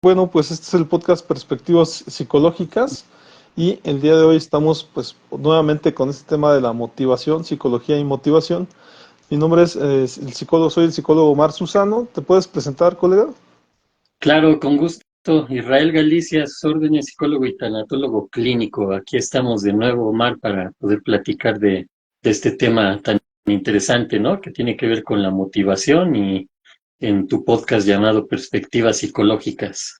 Bueno, pues este es el podcast Perspectivas Psicológicas y el día de hoy estamos pues nuevamente con este tema de la motivación, psicología y motivación. Mi nombre soy el psicólogo Omar Susano. ¿Te puedes presentar, colega? Claro, con gusto. Israel Galicia, sus órdenes, psicólogo y tanatólogo clínico. Aquí estamos de nuevo, Omar, para poder platicar de este tema tan interesante, ¿no? Que tiene que ver con la motivación y en tu podcast llamado Perspectivas Psicológicas.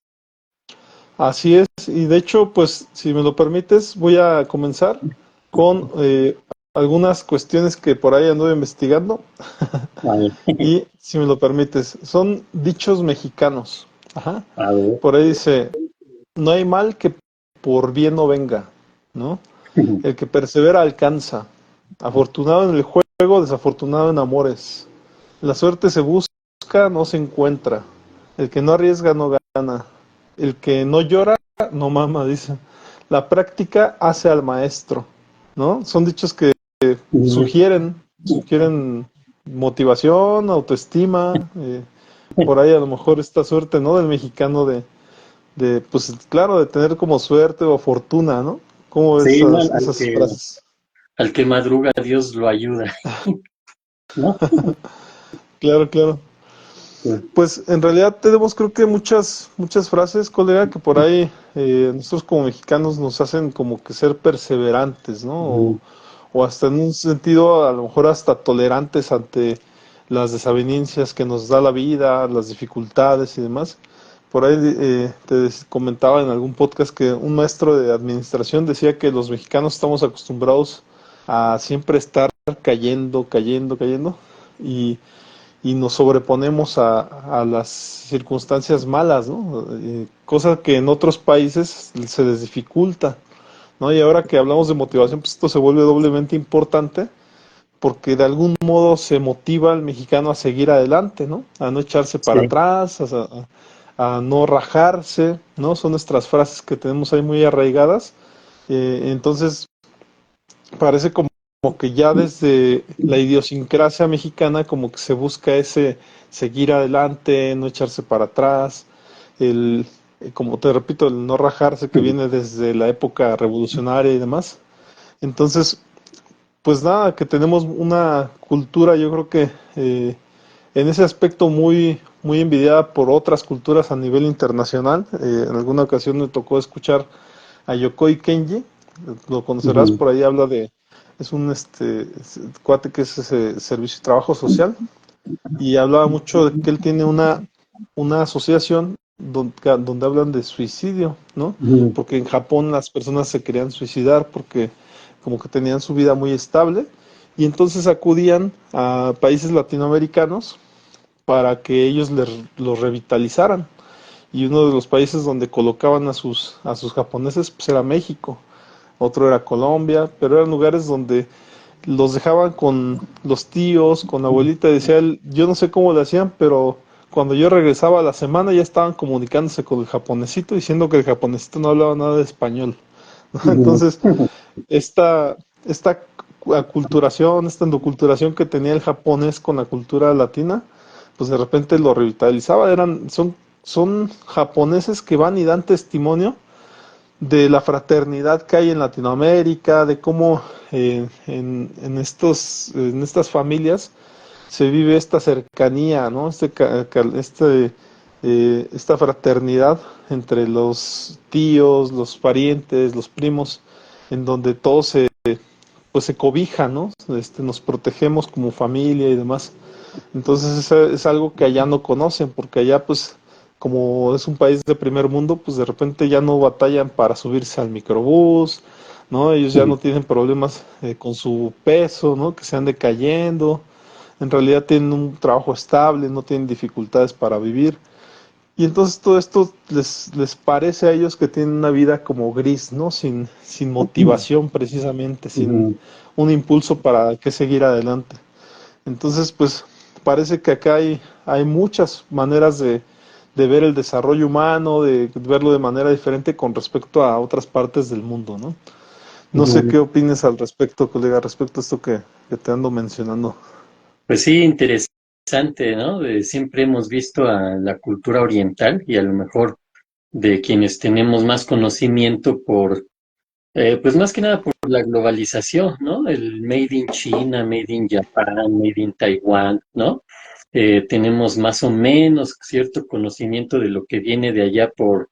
Así es, y de hecho, pues si me lo permites, voy a comenzar con algunas cuestiones que por ahí ando investigando A ver, y si me lo permites, son dichos mexicanos. Ajá. a ver. Por ahí dice, no hay mal que por bien no venga, ¿no? El que persevera alcanza. Afortunado en el juego, desafortunado en amores. La suerte se busca, no se encuentra. El que no arriesga no gana. El que no llora no mama, dice. La práctica hace al maestro, ¿no? Son dichos que sugieren motivación, autoestima, por ahí a lo mejor esta suerte, ¿no? Del mexicano pues claro, de tener como suerte o fortuna, ¿no? ¿Cómo ves Sí, ¿no? esas frases? Al que madruga, Dios lo ayuda, ¿no? Claro, claro. Sí. Pues en realidad tenemos creo que muchas frases, colega, que por ahí nosotros como mexicanos nos hacen como que ser perseverantes, ¿no? O hasta en un sentido a lo mejor hasta tolerantes ante las desavenencias que nos da la vida, las dificultades y demás. Por ahí comentaba en algún podcast que un maestro de administración decía que los mexicanos estamos acostumbrados a siempre estar cayendo, cayendo, cayendo y nos sobreponemos a las circunstancias malas, ¿no? Cosa que en otros países se les dificulta, ¿no? Y ahora que hablamos de motivación, pues esto se vuelve doblemente importante porque de algún modo se motiva al mexicano a seguir adelante, ¿no? A no echarse para Sí. atrás, a no rajarse, ¿no? Son nuestras frases que tenemos ahí muy arraigadas. Entonces, parece como que ya desde la idiosincrasia mexicana como que se busca ese seguir adelante, no echarse para atrás, el, como te repito, el no rajarse que viene desde la época revolucionaria y demás. Entonces, pues nada, que tenemos una cultura, yo creo que en ese aspecto muy envidiada por otras culturas a nivel internacional. En alguna ocasión me tocó escuchar a Yokoi Kenji, lo conocerás, Ujú. por ahí habla es un cuate que es ese servicio de trabajo social, y hablaba mucho de que él tiene una asociación donde hablan de suicidio, ¿no? Ujú. Porque en Japón las personas se querían suicidar porque como que tenían su vida muy estable y entonces acudían a países latinoamericanos para que ellos los revitalizaran. Y uno de los países donde colocaban a sus japoneses pues era México, otro era Colombia, pero eran lugares donde los dejaban con los tíos, con la abuelita, decía él, yo no sé cómo le hacían, pero cuando yo regresaba a la semana ya estaban comunicándose con el japonesito diciendo que el japonesito no hablaba nada de español, ¿no? Ujú. Entonces, esta aculturación, esta endoculturación que tenía el japonés con la cultura latina, pues de repente lo revitalizaba, son japoneses que van y dan testimonio de la fraternidad que hay en Latinoamérica, de cómo en estas familias se vive esta cercanía, ¿no? Esta fraternidad entre los tíos, los parientes, los primos, en donde todos pues se cobijan, ¿no? Nos protegemos como familia y demás. Entonces es algo que allá no conocen, porque allá pues como es un país de primer mundo, pues de repente ya no batallan para subirse al microbús, ¿no? Ellos ya no tienen problemas con su peso, ¿no? Que se ande cayendo. En realidad tienen un trabajo estable, no tienen dificultades para vivir. Y entonces todo esto les parece a ellos que tienen una vida como gris, ¿no? Sin motivación precisamente, sin Ujú. un impulso para que seguir adelante. Entonces, pues parece que acá hay muchas maneras de ver el desarrollo humano, de verlo de manera diferente con respecto a otras partes del mundo, ¿no? No sé Ujú. qué opines al respecto, colega, respecto a esto que te ando mencionando. Pues sí, interesante, ¿no? Siempre hemos visto a la cultura oriental y a lo mejor de quienes tenemos más conocimiento por, pues más que nada por la globalización, ¿no? El Made in China, Made in Japan, Made in Taiwán, ¿no? Tenemos más o menos cierto conocimiento de lo que viene de allá por,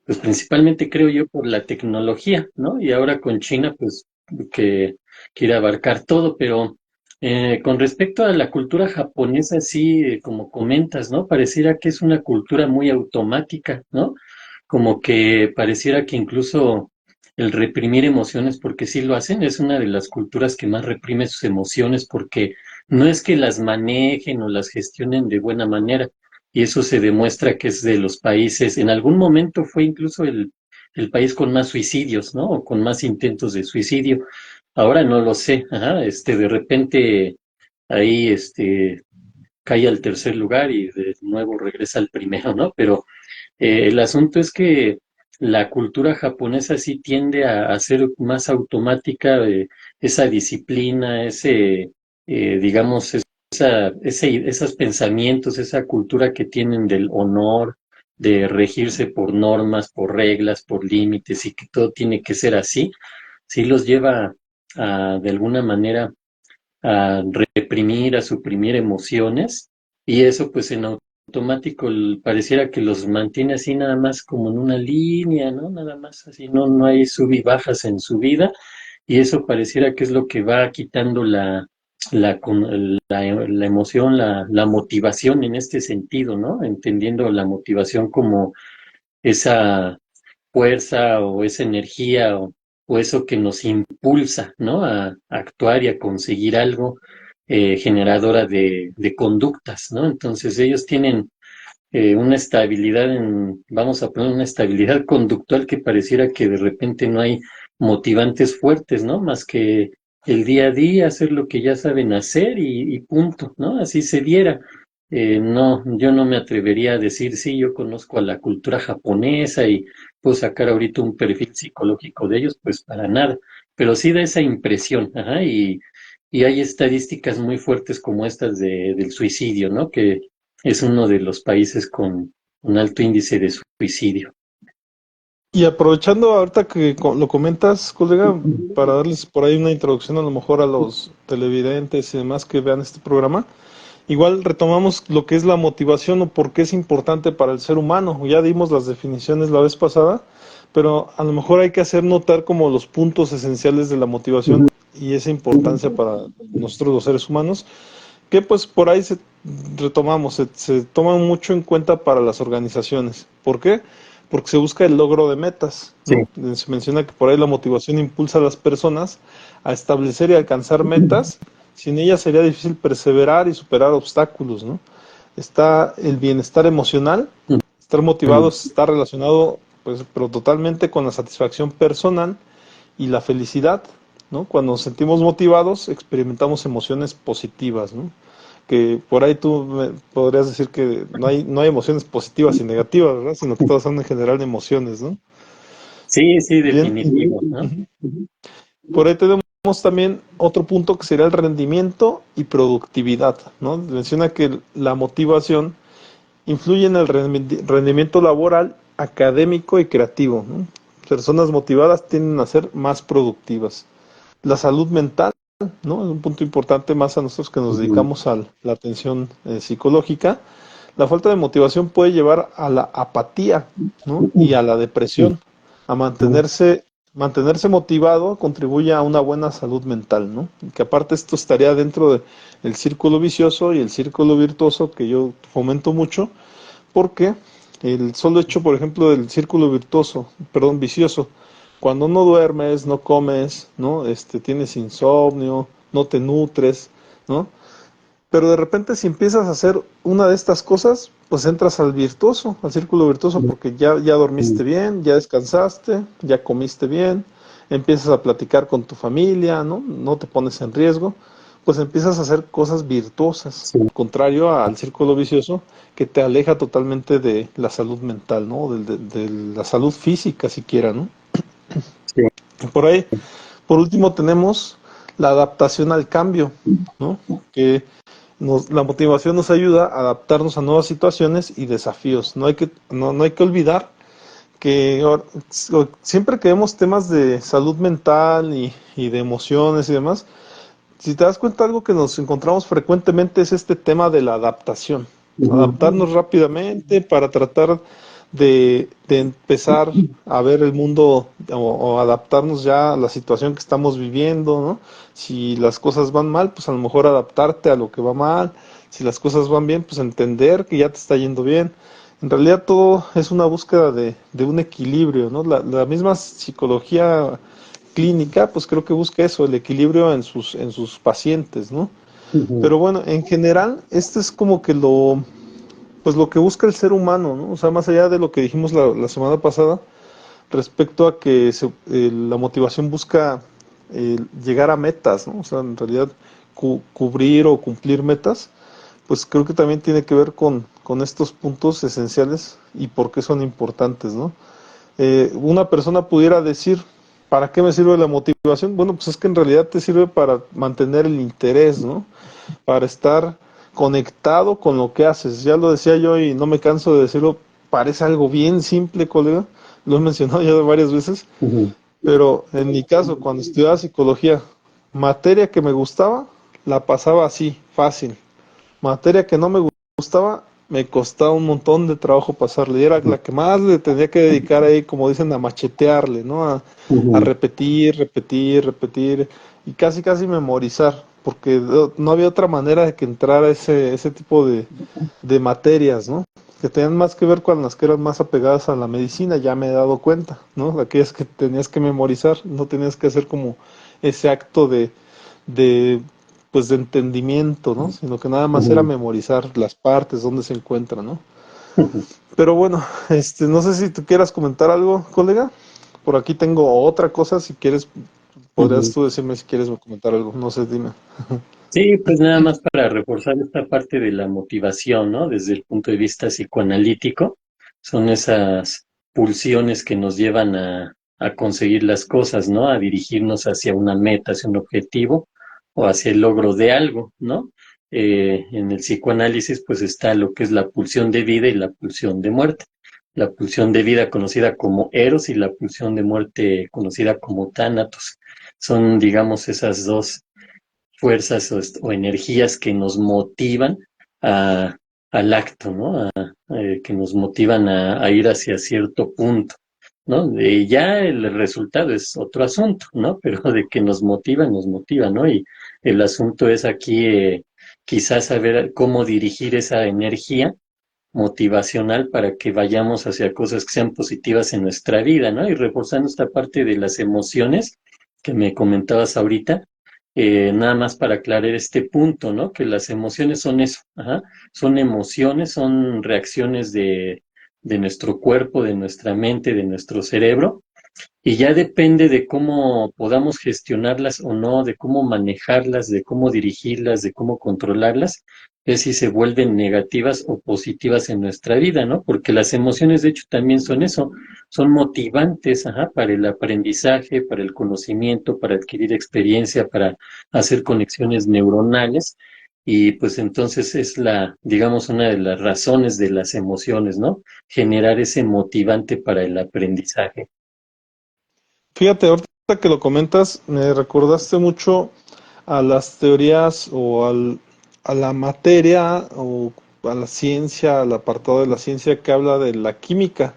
pues principalmente creo yo por la tecnología, ¿no? Y ahora con China, pues que quiere abarcar todo, pero con respecto a la cultura japonesa, sí, como comentas, ¿no? Pareciera que es una cultura muy automática, ¿no? Como que pareciera que incluso el reprimir emociones, porque sí lo hacen, es una de las culturas que más reprime sus emociones, porque no es que las manejen o las gestionen de buena manera, y eso se demuestra que es de los países, en algún momento fue incluso el país con más suicidios, ¿no? O con más intentos de suicidio. Ahora no lo sé, ajá, de repente ahí, cae al tercer lugar y de nuevo regresa al primero, ¿no? Pero el asunto es que la cultura japonesa sí tiende a ser más automática, esa disciplina, digamos, esos pensamientos, esa cultura que tienen del honor, de regirse por normas, por reglas, por límites y que todo tiene que ser así, sí los lleva de alguna manera a reprimir, a suprimir emociones, y eso pues en automático pareciera que los mantiene así nada más como en una línea, ¿no? Nada más así, no hay sub y bajas en su vida, y eso pareciera que es lo que va quitando la emoción, la motivación en este sentido, ¿no? Entendiendo la motivación como esa fuerza o esa energía o eso que nos impulsa, ¿no? A actuar y a conseguir algo, generadora de conductas, ¿no? Entonces ellos tienen una estabilidad vamos a poner una estabilidad conductual que pareciera que de repente no hay motivantes fuertes, ¿no? Más que el día a día, hacer lo que ya saben hacer y punto, ¿no? Así se viera. No, yo no me atrevería a decir, sí, yo conozco a la cultura japonesa y puedo sacar ahorita un perfil psicológico de ellos, pues para nada, pero sí da esa impresión, ajá, y hay estadísticas muy fuertes como estas del suicidio, ¿no? Que es uno de los países con un alto índice de suicidio. Y aprovechando ahorita que lo comentas, colega, para darles por ahí una introducción a lo mejor a los televidentes y demás que vean este programa, igual retomamos lo que es la motivación o por qué es importante para el ser humano. Ya dimos las definiciones la vez pasada, pero a lo mejor hay que hacer notar como los puntos esenciales de la motivación y esa importancia para nosotros los seres humanos, que pues por ahí retomamos, se toman mucho en cuenta para las organizaciones. ¿Por qué? Porque se busca el logro de metas, Sí, ¿no? Se menciona que por ahí la motivación impulsa a las personas a establecer y alcanzar metas. Sin ella sería difícil perseverar y superar obstáculos, ¿no? Está el bienestar emocional. Estar motivado está relacionado, pues, pero totalmente con la satisfacción personal y la felicidad, ¿no? Cuando nos sentimos motivados, experimentamos emociones positivas, ¿no? Que por ahí tú podrías decir que no hay emociones positivas y negativas, ¿verdad? Sino que todas son en general emociones, ¿no? sí, sí, Bien, definitivo, ¿no? uh-huh. Por ahí tenemos también otro punto que sería el rendimiento y productividad, ¿no? Menciona que la motivación influye en el rendimiento laboral, académico y creativo, ¿no? Personas motivadas tienden a ser más productivas. La salud mental, ¿no? Es un punto importante más a nosotros que nos dedicamos a la atención psicológica. La falta de motivación puede llevar a la apatía, ¿no? Y a la depresión. A mantenerse motivado contribuye a una buena salud mental, ¿no? Y que aparte esto estaría dentro del círculo vicioso y el círculo virtuoso que yo fomento mucho, porque el solo hecho, por ejemplo, del círculo vicioso, cuando no duermes, no comes, ¿no? Tienes insomnio, no te nutres, ¿no? Pero de repente si empiezas a hacer una de estas cosas, pues entras al virtuoso, al círculo virtuoso, porque ya dormiste bien, ya descansaste, ya comiste bien, empiezas a platicar con tu familia, ¿no? No te pones en riesgo, pues empiezas a hacer cosas virtuosas, Sí, contrario al círculo vicioso que te aleja totalmente de la salud mental, ¿no? De la salud física siquiera, ¿no? sí, Por ahí, por último, tenemos la adaptación al cambio, ¿no? Que la motivación nos ayuda a adaptarnos a nuevas situaciones y desafíos. No hay que olvidar que siempre que vemos temas de salud mental y de emociones y demás, si te das cuenta, algo que nos encontramos frecuentemente es este tema de la adaptación. Ujú. Adaptarnos rápidamente para tratar de empezar a ver el mundo o adaptarnos ya a la situación que estamos viviendo, ¿no? Si las cosas van mal, pues a lo mejor adaptarte a lo que va mal. Si las cosas van bien, pues entender que ya te está yendo bien. En realidad todo es una búsqueda de un equilibrio, ¿no? La misma psicología clínica, pues creo que busca eso, el equilibrio en sus pacientes, ¿no? Ujú. Pero bueno, en general, este es como que pues lo que busca el ser humano, ¿no? O sea, más allá de lo que dijimos la semana pasada, respecto a que la motivación busca llegar a metas, ¿no? O sea, en realidad cubrir o cumplir metas, pues creo que también tiene que ver con estos puntos esenciales y por qué son importantes, ¿no? Una persona pudiera decir, ¿para qué me sirve la motivación? Bueno, pues es que en realidad te sirve para mantener el interés, ¿no? Para estar conectado con lo que haces. Ya lo decía yo y no me canso de decirlo, parece algo bien simple, colega, lo he mencionado ya varias veces, Ujú. pero en mi caso, cuando estudiaba psicología, materia que me gustaba, la pasaba así, fácil. Materia que no me gustaba, me costaba un montón de trabajo pasarle. Y era la que más le tenía que dedicar ahí, como dicen, a machetearle, ¿no? A Ujú. repetir, repetir, repetir y casi, casi memorizar, porque no había otra manera de que entrara ese tipo de materias, ¿no? Que tenían más que ver con las que eran más apegadas a la medicina, ya me he dado cuenta, ¿no? Aquellas que tenías que memorizar, no tenías que hacer como ese acto de pues de entendimiento, ¿no? Sino que nada más era Ujú. memorizar las partes donde se encuentran, ¿no? Ujú. Pero bueno, no sé si tú quieras comentar algo, colega. Por aquí tengo otra cosa, si quieres, podrías Ujú. tú decirme si quieres comentar algo, no sé, dime. Sí, pues nada más para reforzar esta parte de la motivación, ¿no? Desde el punto de vista psicoanalítico, son esas pulsiones que nos llevan a conseguir las cosas, ¿no? A dirigirnos hacia una meta, hacia un objetivo o hacia el logro de algo, ¿no? En el psicoanálisis, pues está lo que es la pulsión de vida y la pulsión de muerte. La pulsión de vida conocida como Eros y la pulsión de muerte conocida como Tánatos. Son, digamos, esas dos fuerzas o energías que nos motivan a, al acto, ¿no? Que nos motivan a ir hacia cierto punto, ¿no? Ya el resultado es otro asunto, ¿no? Pero de que nos motiva, ¿no? Y el asunto es aquí quizás saber cómo dirigir esa energía motivacional para que vayamos hacia cosas que sean positivas en nuestra vida, ¿no? Y reforzando esta parte de las emociones que me comentabas ahorita, nada más para aclarar este punto, ¿no? Que las emociones son eso, ajá, son emociones, son reacciones de nuestro cuerpo, de nuestra mente, de nuestro cerebro, y ya depende de cómo podamos gestionarlas o no, de cómo manejarlas, de cómo dirigirlas, de cómo controlarlas, es si se vuelven negativas o positivas en nuestra vida, ¿no? Porque las emociones, de hecho, también son eso, son motivantes, ajá, para el aprendizaje, para el conocimiento, para adquirir experiencia, para hacer conexiones neuronales. Y pues entonces es digamos, una de las razones de las emociones, ¿no? Generar ese motivante para el aprendizaje. Fíjate, ahorita que lo comentas, me recordaste mucho a las teorías a la materia o a la ciencia, al apartado de la ciencia que habla de la química.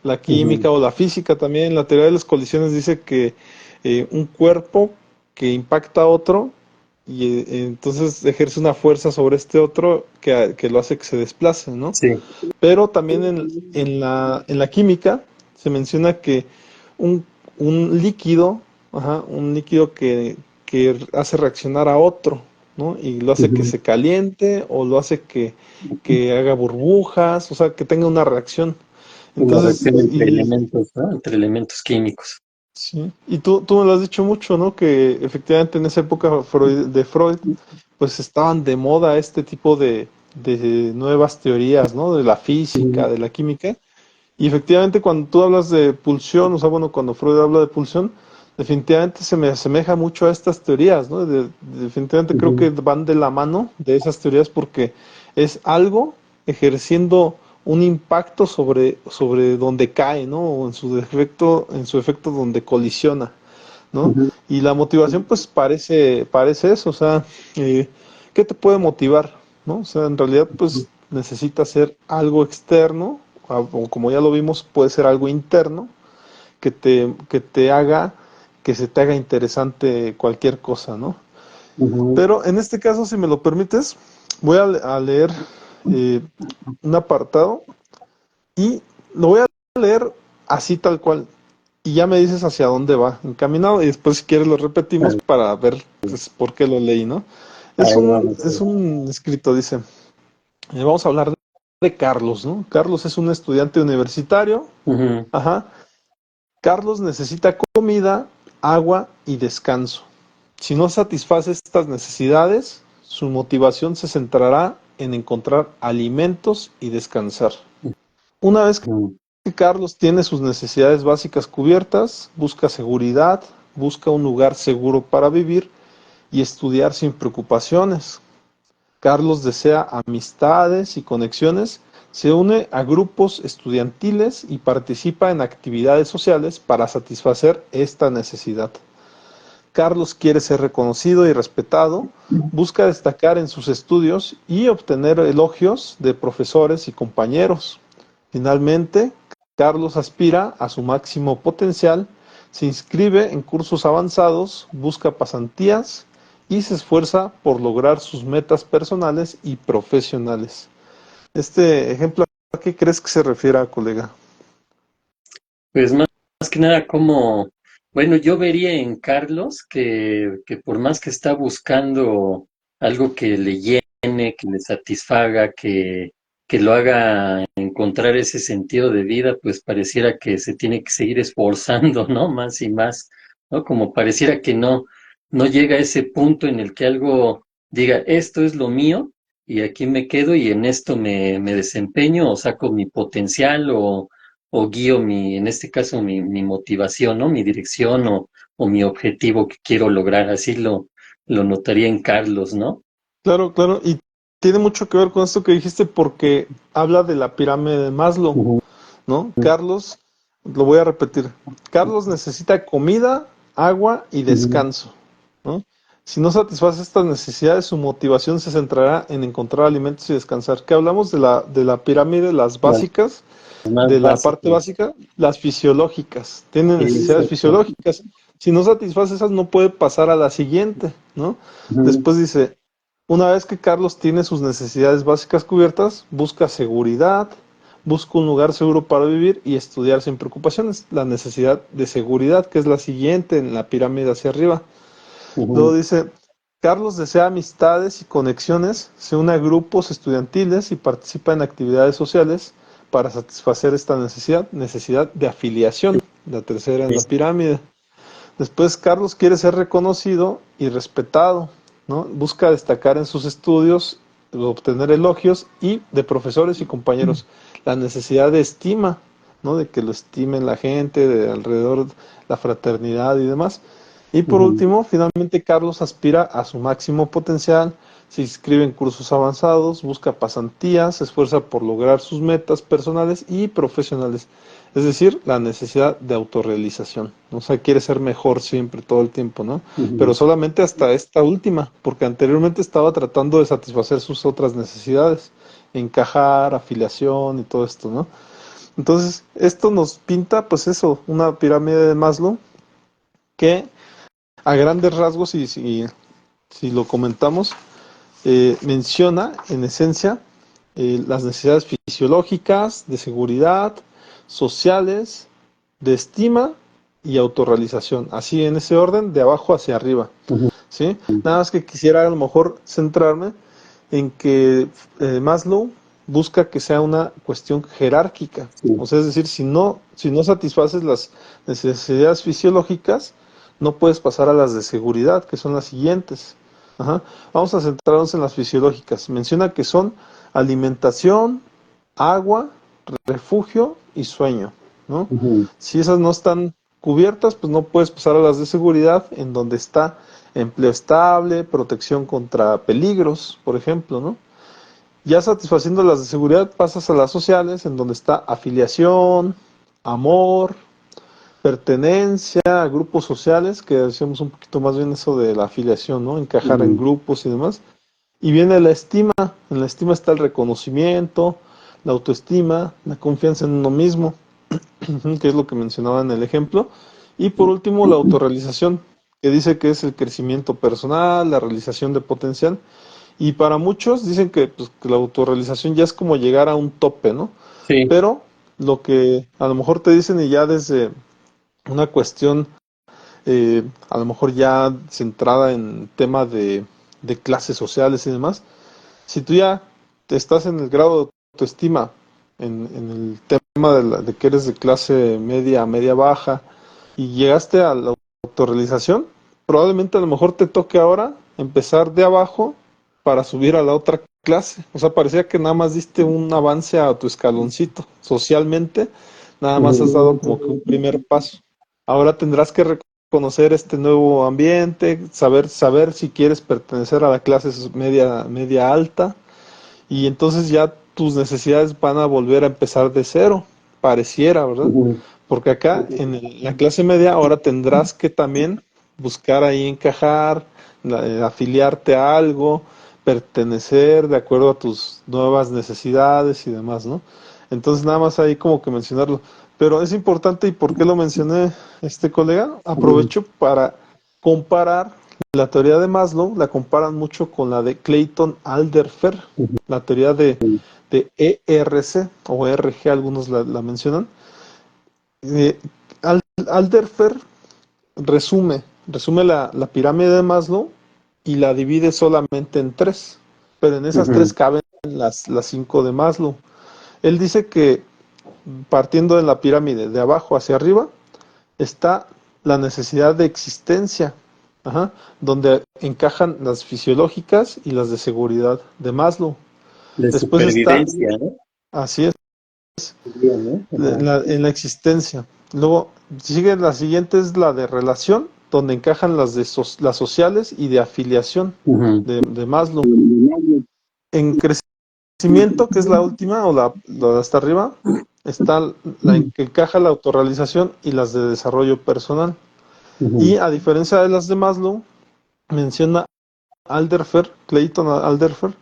La Ujú. química o la física también, la teoría de las colisiones dice que un cuerpo que impacta a otro y entonces ejerce una fuerza sobre este otro que lo hace que se desplace, ¿no? Sí. Pero también en la química se menciona que un, un líquido, ajá, un líquido que hace reaccionar a otro, ¿no? Y lo hace que Ujú. se caliente o lo hace que haga burbujas, o sea, que tenga una reacción. Una Entonces, reacción entre elementos, ¿no? Entre elementos químicos. sí, y tú me lo has dicho mucho, ¿no? Que efectivamente en esa época de Freud, pues estaban de moda este tipo de nuevas teorías, ¿no? De la física, Ujú. de la química. Y efectivamente cuando tú hablas de pulsión, o sea, bueno, cuando Freud habla de pulsión, definitivamente se me asemeja mucho a estas teorías, ¿no? Definitivamente creo Ujú. que van de la mano de esas teorías porque es algo ejerciendo un impacto sobre donde cae, ¿no? O en su efecto donde colisiona, ¿no? Ujú. Y la motivación pues parece eso, o sea, ¿qué te puede motivar? ¿No? O sea, en realidad pues necesita ser algo externo, o como ya lo vimos, puede ser algo interno, que te haga, que se te haga interesante cualquier cosa, ¿no? Ujú. Pero en este caso, si me lo permites, voy a leer eh, un apartado y lo voy a leer así tal cual. Y ya me dices hacia dónde va encaminado y después si quieres lo repetimos Vale, para ver pues, por qué lo leí, ¿no? ahí vamos a Es ver. un escrito, dice, vamos a hablar de Carlos, ¿no? Carlos es un estudiante universitario, Ujú. ajá. Carlos necesita comida, agua y descanso. Si no satisface estas necesidades, su motivación se centrará en encontrar alimentos y descansar. Una vez Ujú. que Carlos tiene sus necesidades básicas cubiertas, busca seguridad, busca un lugar seguro para vivir y estudiar sin preocupaciones. Carlos desea amistades y conexiones, se une a grupos estudiantiles y participa en actividades sociales para satisfacer esta necesidad. Carlos quiere ser reconocido y respetado, busca destacar en sus estudios y obtener elogios de profesores y compañeros. Finalmente, Carlos aspira a su máximo potencial, se inscribe en cursos avanzados, busca pasantías y se esfuerza por lograr sus metas personales y profesionales. Este ejemplo, ¿a qué crees que se refiere, colega? Pues más que nada como, bueno, yo vería en Carlos que por más que está buscando algo que le llene, que le satisfaga, que lo haga encontrar ese sentido de vida, pues pareciera que se tiene que seguir esforzando, ¿no? Más y más, ¿no? Como pareciera que no llega a ese punto en el que algo diga, esto es lo mío y aquí me quedo y en esto me desempeño o saco mi potencial o guío en este caso, mi motivación, ¿no? Mi dirección o mi objetivo que quiero lograr. Así lo notaría en Carlos, ¿no? Claro, claro, y tiene mucho que ver con esto que dijiste porque habla de la pirámide de Maslow, Ujú. ¿no? Carlos, lo voy a repetir, Carlos necesita comida, agua y Ujú. descanso, ¿no? Si no satisface estas necesidades, su motivación se centrará en encontrar alimentos y descansar. ¿Qué hablamos de la pirámide, las Las básicas, más de la parte básicas. básica, las fisiológicas? Tienen necesidades Exacto. fisiológicas. Si no satisface esas, no puede pasar a la siguiente, ¿no? Ujú. Después dice, una vez que Carlos tiene sus necesidades básicas cubiertas, busca seguridad, busca un lugar seguro para vivir y estudiar sin preocupaciones. La necesidad de seguridad, que es la siguiente en la pirámide hacia arriba. Luego Ujú. dice, Carlos desea amistades y conexiones, se une a grupos estudiantiles y participa en actividades sociales para satisfacer esta necesidad de afiliación, la tercera en la pirámide. Después Carlos quiere ser reconocido y respetado, ¿no? Busca destacar en sus estudios, obtener elogios y de profesores y compañeros. La necesidad de estima, ¿no? De que lo estimen la gente, de alrededor la fraternidad y demás. Y por Ujú. último, finalmente Carlos aspira a su máximo potencial, se inscribe en cursos avanzados, busca pasantías, se esfuerza por lograr sus metas personales y profesionales. Es decir, la necesidad de autorrealización. O sea, quiere ser mejor siempre, todo el tiempo, ¿no? Pero Ujú. solamente hasta esta última, porque anteriormente estaba tratando de satisfacer sus otras necesidades, encajar, afiliación y todo esto, ¿no? Entonces, esto nos pinta, pues eso, una pirámide de Maslow que a grandes rasgos, si lo comentamos, menciona en esencia las necesidades fisiológicas, de seguridad, sociales, de estima y autorrealización. Así en ese orden, de abajo hacia arriba. Ujú. ¿Sí? Nada más que quisiera a lo mejor centrarme en que Maslow busca que sea una cuestión jerárquica. Sí. O sea, es decir, si no satisfaces las necesidades fisiológicas, no puedes pasar a las de seguridad, que son las siguientes. Ajá. Vamos a centrarnos en las fisiológicas. Menciona que son alimentación, agua, refugio y sueño, ¿no? Ujú. Si esas no están cubiertas, pues no puedes pasar a las de seguridad, en donde está empleo estable, protección contra peligros, por ejemplo, ¿no? Ya satisfaciendo las de seguridad, pasas a las sociales, en donde está afiliación, amor, pertenencia a grupos sociales, que decíamos un poquito más bien eso de la afiliación, ¿no? Encajar en Ujú. grupos y demás. Y viene la estima. En la estima está el reconocimiento, la autoestima, la confianza en uno mismo, que es lo que mencionaba en el ejemplo. Y por último, la autorrealización, que dice que es el crecimiento personal, la realización de potencial. Y para muchos dicen que, pues, que la autorrealización ya es como llegar a un tope, ¿no? Sí, Pero lo que a lo mejor te dicen y ya desde una cuestión a lo mejor ya centrada en tema de clases sociales y demás, si tú ya estás en el grado de autoestima, en el tema de que eres de clase media, media baja, y llegaste a la autorrealización, probablemente a lo mejor te toque ahora empezar de abajo para subir a la otra clase. O sea, parecía que nada más diste un avance a tu escaloncito. Socialmente, nada más has dado como que un primer paso. Ahora tendrás que reconocer este nuevo ambiente, saber si quieres pertenecer a la clase media, media alta, y entonces ya tus necesidades van a volver a empezar de cero, pareciera, ¿verdad? ujú, Porque acá en la clase media ahora tendrás que también buscar ahí encajar, afiliarte a algo, pertenecer de acuerdo a tus nuevas necesidades y demás, ¿no? Entonces nada más ahí como que mencionarlo. Pero es importante, y por qué lo mencioné este colega, ujú, aprovecho para comparar la teoría de Maslow, la comparan mucho con la de Clayton Alderfer, ujú, la teoría de ERC o ERG, algunos la mencionan. Eh, Alderfer resume la pirámide de Maslow y la divide solamente en tres, pero en esas tres ujú. caben las cinco de Maslow. Él dice que partiendo de la pirámide de abajo hacia arriba está la necesidad de existencia, ajá, donde encajan las fisiológicas y las de seguridad de Maslow. De Después está, supervivencia, ¿no? así es, Sería, ¿no? Ajá. en la existencia. Luego sigue la siguiente, es la de relación, donde encajan las sociales y de afiliación Ujú, de Maslow. En crecimiento, que es la última, o la de hasta arriba, está la en que encaja la autorrealización y las de desarrollo personal. Y ujú, a diferencia de las de Maslow, menciona Alderfer, Clayton Alderfer,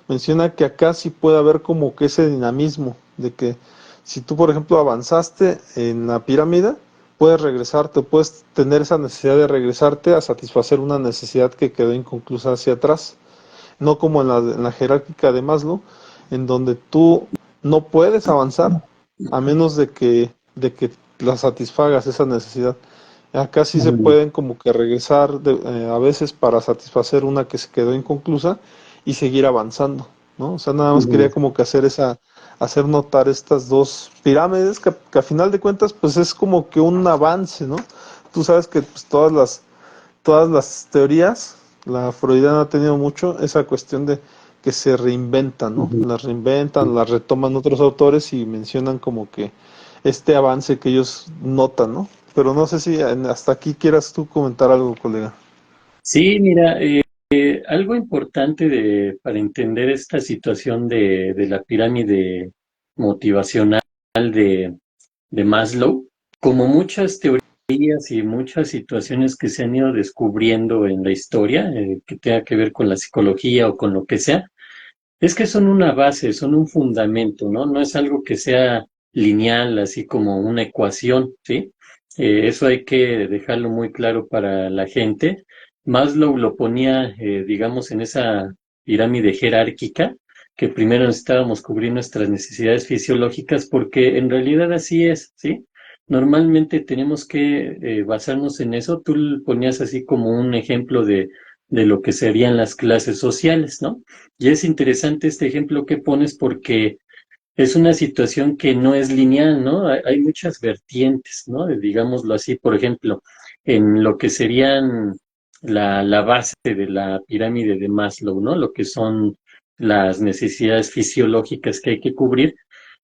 menciona que acá sí puede haber como que ese dinamismo de que si tú, por ejemplo, avanzaste en la pirámide, puedes regresarte, puedes tener esa necesidad de regresarte a satisfacer una necesidad que quedó inconclusa hacia atrás, no como en la jerárquica de Maslow, en donde tú no puedes avanzar a menos de que la satisfagas esa necesidad. Acá sí se ujú, pueden como que regresar a veces para satisfacer una que se quedó inconclusa y seguir avanzando, ¿no? O sea, nada más quería ujú, como que hacer notar estas dos pirámides que a final de cuentas pues es como que un avance, ¿no? Tú sabes que pues, todas las teorías, la freudiana ha tenido mucho esa cuestión de que se reinventan, ¿no? ujú. Las reinventan, las retoman otros autores y mencionan como que este avance que ellos notan, ¿no? Pero no sé si hasta aquí quieras tú comentar algo, colega. Sí, mira, algo importante para entender esta situación de la pirámide motivacional de Maslow, como muchas teorías y muchas situaciones que se han ido descubriendo en la historia, que tenga que ver con la psicología o con lo que sea, es que son una base, son un fundamento, ¿no? No es algo que sea lineal, así como una ecuación, ¿sí? Eso hay que dejarlo muy claro para la gente. Maslow lo ponía, digamos, en esa pirámide jerárquica, que primero necesitábamos cubrir nuestras necesidades fisiológicas, porque en realidad así es, ¿sí? Normalmente tenemos que basarnos en eso. Tú ponías así como un ejemplo de lo que serían las clases sociales, ¿no? Y es interesante este ejemplo que pones porque es una situación que no es lineal, ¿no? Hay muchas vertientes, ¿no? Digámoslo así, por ejemplo, en lo que serían la base de la pirámide de Maslow, ¿no? Lo que son las necesidades fisiológicas que hay que cubrir,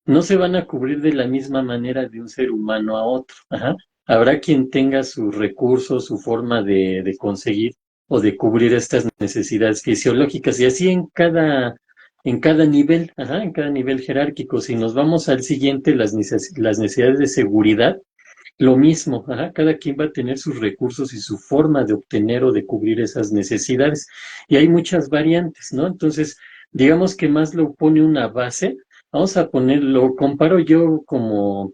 no se van a cubrir de la misma manera de un ser humano a otro. Ajá. Habrá quien tenga sus recursos, su forma de conseguir o de cubrir estas necesidades fisiológicas, y así en cada en cada nivel, en cada nivel jerárquico. Si nos vamos al siguiente, las necesidades de seguridad, lo mismo, cada quien va a tener sus recursos y su forma de obtener o de cubrir esas necesidades. Y hay muchas variantes, ¿no? Entonces, digamos que Maslow pone una base, vamos a ponerlo, comparo yo como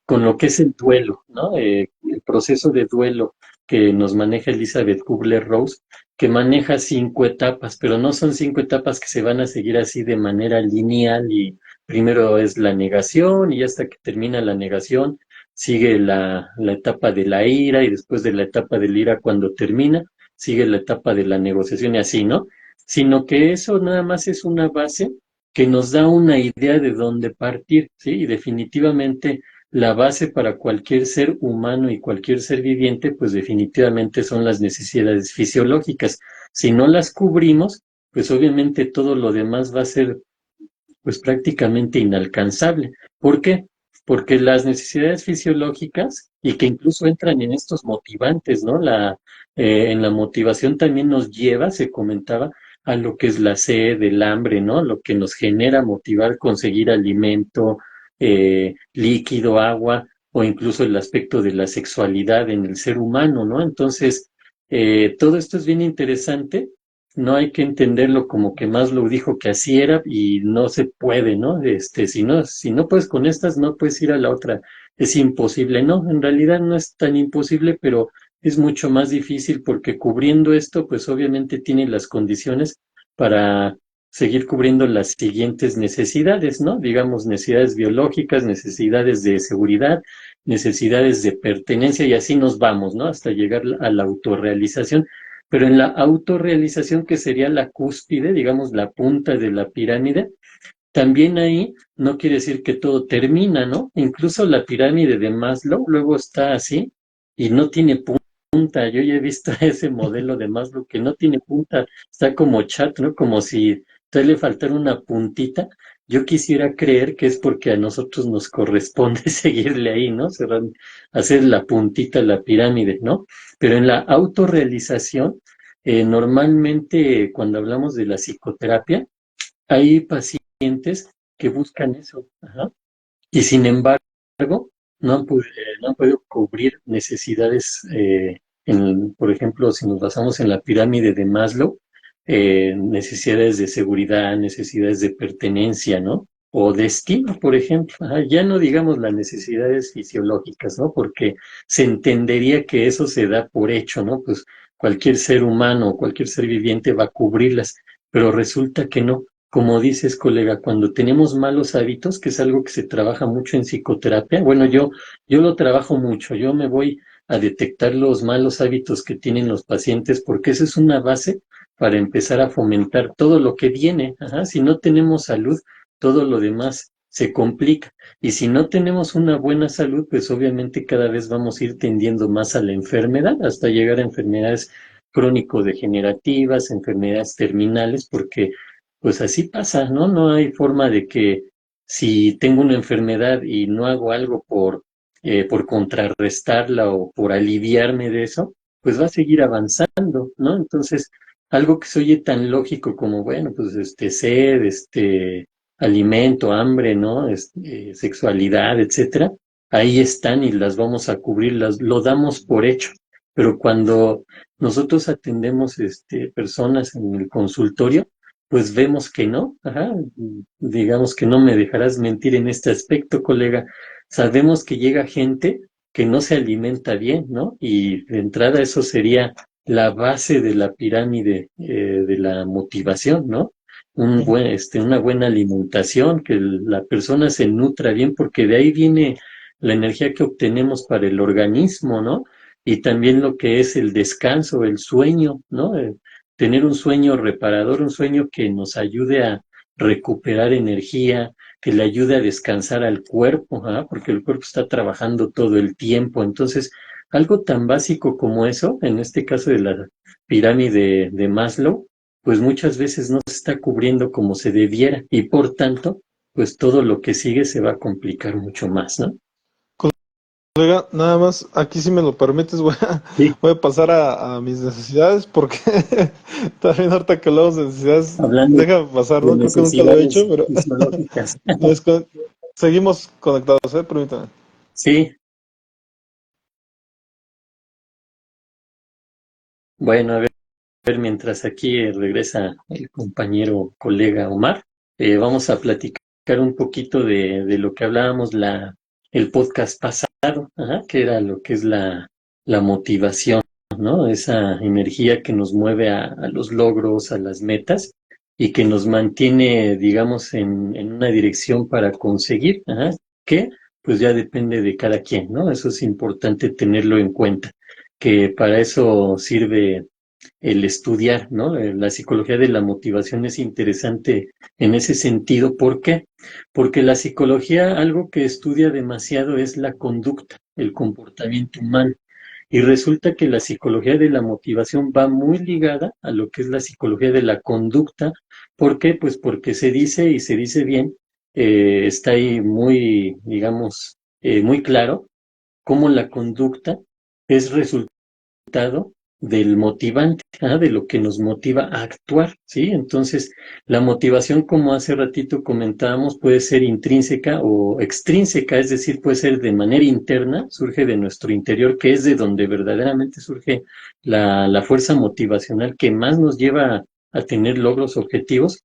con lo que es el duelo, ¿no? El proceso de duelo que nos maneja Elizabeth Kubler-Ross, que maneja 5 etapas, pero no son 5 etapas que se van a seguir así de manera lineal y primero es la negación y hasta que termina la negación sigue la etapa de la ira y después de la etapa de la ira cuando termina sigue la etapa de la negociación y así, ¿no? Sino que eso nada más es una base que nos da una idea de dónde partir, ¿sí? Y definitivamente la base para cualquier ser humano y cualquier ser viviente, pues definitivamente son las necesidades fisiológicas. Si no las cubrimos, pues obviamente todo lo demás va a ser pues prácticamente inalcanzable. ¿Por qué? Porque las necesidades fisiológicas y que incluso entran en estos motivantes, ¿no? En la motivación también nos lleva, se comentaba, a lo que es la sed, el hambre, ¿no? Lo que nos genera motivar, conseguir alimento, líquido, agua, o incluso el aspecto de la sexualidad en el ser humano, ¿no? Entonces, todo esto es bien interesante, no hay que entenderlo como que Maslow dijo que así era y no se puede, ¿no? Si no puedes con estas, no puedes ir a la otra. Es imposible, ¿no? En realidad no es tan imposible, pero es mucho más difícil porque cubriendo esto, pues obviamente tiene las condiciones para seguir cubriendo las siguientes necesidades, ¿no? Digamos, necesidades biológicas, necesidades de seguridad, necesidades de pertenencia y así nos vamos, ¿no? Hasta llegar a la autorrealización. Pero en la autorrealización, que sería la cúspide, digamos, la punta de la pirámide, también ahí no quiere decir que todo termina, ¿no? Incluso la pirámide de Maslow luego está así y no tiene punta. Yo ya he visto ese modelo de Maslow que no tiene punta, está como chat, ¿no? Como si le faltara una puntita. Yo quisiera creer que es porque a nosotros nos corresponde seguirle ahí, ¿no? Hacer la puntita la pirámide, ¿no? Pero en la autorrealización, normalmente cuando hablamos de la psicoterapia, hay pacientes que buscan eso, y sin embargo no han podido cubrir necesidades, por ejemplo, si nos basamos en la pirámide de Maslow, necesidades de seguridad, necesidades de pertenencia, ¿no? O de estima, por ejemplo. Ya no digamos las necesidades fisiológicas, ¿no? Porque se entendería que eso se da por hecho, ¿no? Pues cualquier ser humano, cualquier ser viviente va a cubrirlas, pero resulta que no. Como dices, colega, cuando tenemos malos hábitos, que es algo que se trabaja mucho en psicoterapia, bueno, yo lo trabajo mucho, yo me voy a detectar los malos hábitos que tienen los pacientes, porque esa es una base para empezar a fomentar todo lo que viene. Si no tenemos salud, todo lo demás se complica. Y si no tenemos una buena salud, pues obviamente cada vez vamos a ir tendiendo más a la enfermedad, hasta llegar a enfermedades crónico-degenerativas, enfermedades terminales, porque pues así pasa, ¿no? No hay forma de que si tengo una enfermedad y no hago algo por contrarrestarla o por aliviarme de eso, pues va a seguir avanzando, ¿no? Entonces, algo que se oye tan lógico como, bueno, pues sed, alimento, hambre, ¿no? Sexualidad, etcétera, ahí están y las vamos a cubrir, lo damos por hecho. Pero cuando nosotros atendemos personas en el consultorio, pues vemos que no, digamos que no me dejarás mentir en este aspecto, colega. Sabemos que llega gente que no se alimenta bien, ¿no? Y de entrada eso sería la base de la pirámide de la motivación, ¿no? Una buena alimentación, que la persona se nutra bien, porque de ahí viene la energía que obtenemos para el organismo, ¿no? Y también lo que es el descanso, el sueño, ¿no? Tener un sueño reparador, un sueño que nos ayude a recuperar energía, que le ayude a descansar al cuerpo, porque el cuerpo está trabajando todo el tiempo. Entonces, algo tan básico como eso, en este caso de la pirámide de Maslow, pues muchas veces no se está cubriendo como se debiera y por tanto, pues todo lo que sigue se va a complicar mucho más, ¿no? Colega, nada más, aquí si me lo permites, Sí, voy a pasar a mis necesidades porque también ahorita que hablamos de necesidades, hablando deja pasar, de ¿no? Creo que nunca lo he hecho, necesidades pero fisiológicas. no es seguimos conectados, permítame. Sí, bueno, a ver, mientras aquí regresa el compañero colega Omar, vamos a platicar un poquito de lo que hablábamos el podcast pasado, ajá, que era lo que es la motivación, ¿no? Esa energía que nos mueve a los logros, a las metas y que nos mantiene, digamos, en una dirección para conseguir, ajá, que pues ya depende de cada quien, ¿no? Eso es importante tenerlo en cuenta, que para eso sirve el estudiar, ¿no? La psicología de la motivación es interesante en ese sentido. ¿Por qué? Porque la psicología, algo que estudia demasiado es la conducta, el comportamiento humano. Y resulta que la psicología de la motivación va muy ligada a lo que es la psicología de la conducta. ¿Por qué? Pues porque se dice y se dice bien, está ahí muy, digamos, muy claro cómo la conducta es resultado del motivante, de lo que nos motiva a actuar, ¿sí? Entonces, la motivación, como hace ratito comentábamos, puede ser intrínseca o extrínseca, es decir, puede ser de manera interna, surge de nuestro interior, que es de donde verdaderamente surge la fuerza motivacional que más nos lleva a tener logros objetivos,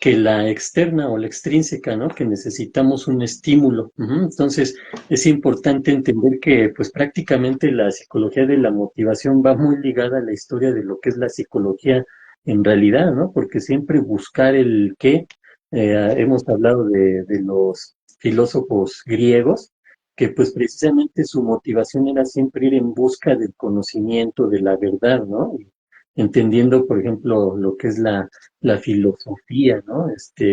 que la externa o la extrínseca, ¿no? Que necesitamos un estímulo. Entonces, es importante entender que pues prácticamente la psicología de la motivación va muy ligada a la historia de lo que es la psicología en realidad, ¿no? Porque siempre buscar el qué, hemos hablado de los filósofos griegos, que pues precisamente su motivación era siempre ir en busca del conocimiento, de la verdad, ¿no? Entendiendo, por ejemplo, lo que es la filosofía, ¿no?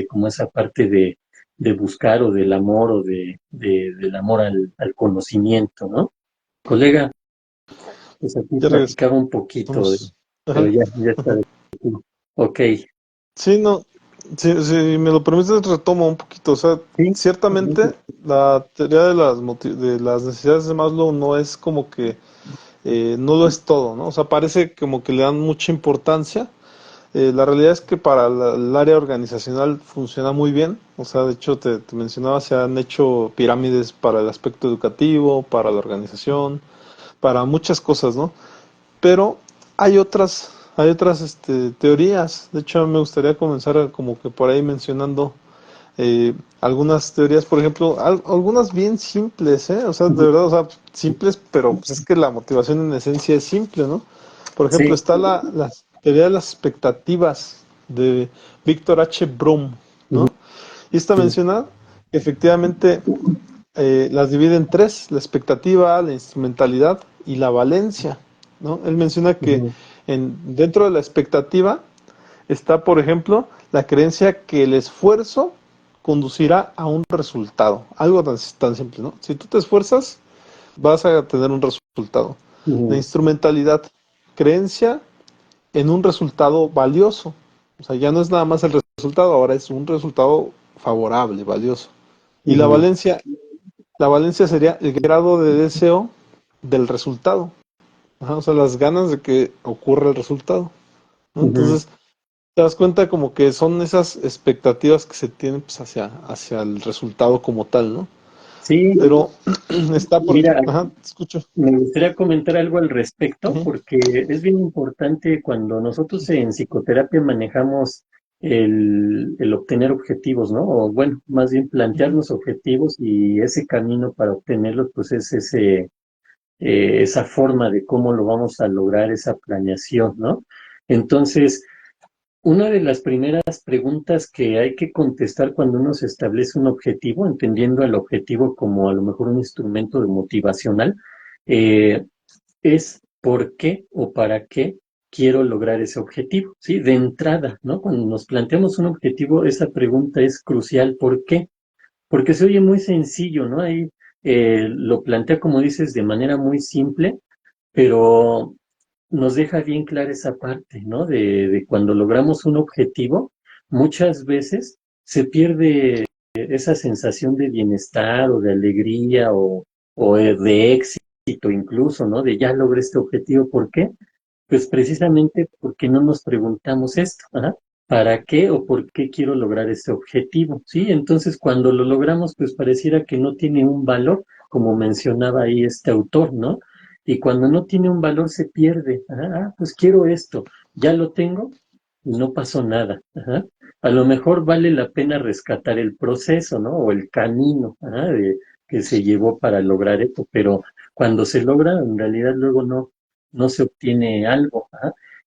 Como esa parte de buscar o del amor o del amor al conocimiento, ¿no? Colega, pues aquí Ya platicaba un poquito, regresamos. pero Ajá, ya está ajá. de aquí. Ok, Sí, no, si me lo permites, retomo un poquito. O sea, sí, ciertamente la teoría de de las necesidades de Maslow no es como que no lo es todo, ¿no? O sea, parece como que le dan mucha importancia. La realidad es que para el área organizacional funciona muy bien. O sea, de hecho, te mencionaba, se han hecho pirámides para el aspecto educativo, para la organización, para muchas cosas, ¿no? Pero hay otras teorías. De hecho, me gustaría comenzar como que por ahí mencionando algunas teorías, por ejemplo, algunas bien simples, ¿eh? O sea, de verdad, o sea, simples, pero pues es que la motivación en esencia es simple, ¿no? Por ejemplo, sí, está la teoría de las expectativas de Víctor H. Brum, ujú, ¿no? Y esta sí, menciona que efectivamente las divide en tres: la expectativa, la instrumentalidad y la valencia, ¿no? Él menciona que ujú, dentro de la expectativa está, por ejemplo, la creencia que el esfuerzo conducirá a un resultado. Algo tan simple, ¿no? Si tú te esfuerzas, vas a tener un resultado. La ujú, instrumentalidad, creencia en un resultado valioso. O sea, ya no es nada más el resultado, ahora es un resultado favorable, valioso. Y ujú, la valencia sería el grado de deseo del resultado. Ajá, o sea, las ganas de que ocurra el resultado, ¿no? ujú. Entonces, te das cuenta como que son esas expectativas que se tienen pues, hacia el resultado como tal, ¿no? Sí, Pero está por... mira, Ajá, te escucho. me gustaría comentar algo al respecto, Ujú, porque es bien importante cuando nosotros en psicoterapia manejamos el obtener objetivos, ¿no? O bueno, más bien ujú. plantearnos objetivos y ese camino para obtenerlos, pues es esa forma de cómo lo vamos a lograr, esa planeación, ¿no? Entonces, una de las primeras preguntas que hay que contestar cuando uno se establece un objetivo, entendiendo el objetivo como a lo mejor un instrumento de motivacional, eh, es por qué o para qué quiero lograr ese objetivo, ¿sí? De entrada, ¿no? Cuando nos planteamos un objetivo, esa pregunta es crucial. ¿Por qué? Porque se oye muy sencillo, ¿no? Ahí lo plantea, como dices, de manera muy simple, pero nos deja bien clara esa parte, ¿no? De cuando logramos un objetivo, muchas veces se pierde esa sensación de bienestar o de alegría o de éxito incluso, ¿no? De ya logré este objetivo. ¿Por qué? Pues precisamente porque no nos preguntamos esto, ¿ah? ¿Para qué o por qué quiero lograr este objetivo? ¿Sí? Entonces, cuando lo logramos, pues pareciera que no tiene un valor, como mencionaba ahí este autor, ¿no? Y cuando no tiene un valor se pierde. Pues quiero esto, ya lo tengo y no pasó nada. Ajá. A lo mejor vale la pena rescatar el proceso, ¿no? O el camino, que se llevó para lograr esto, pero cuando se logra, en realidad luego no se obtiene algo,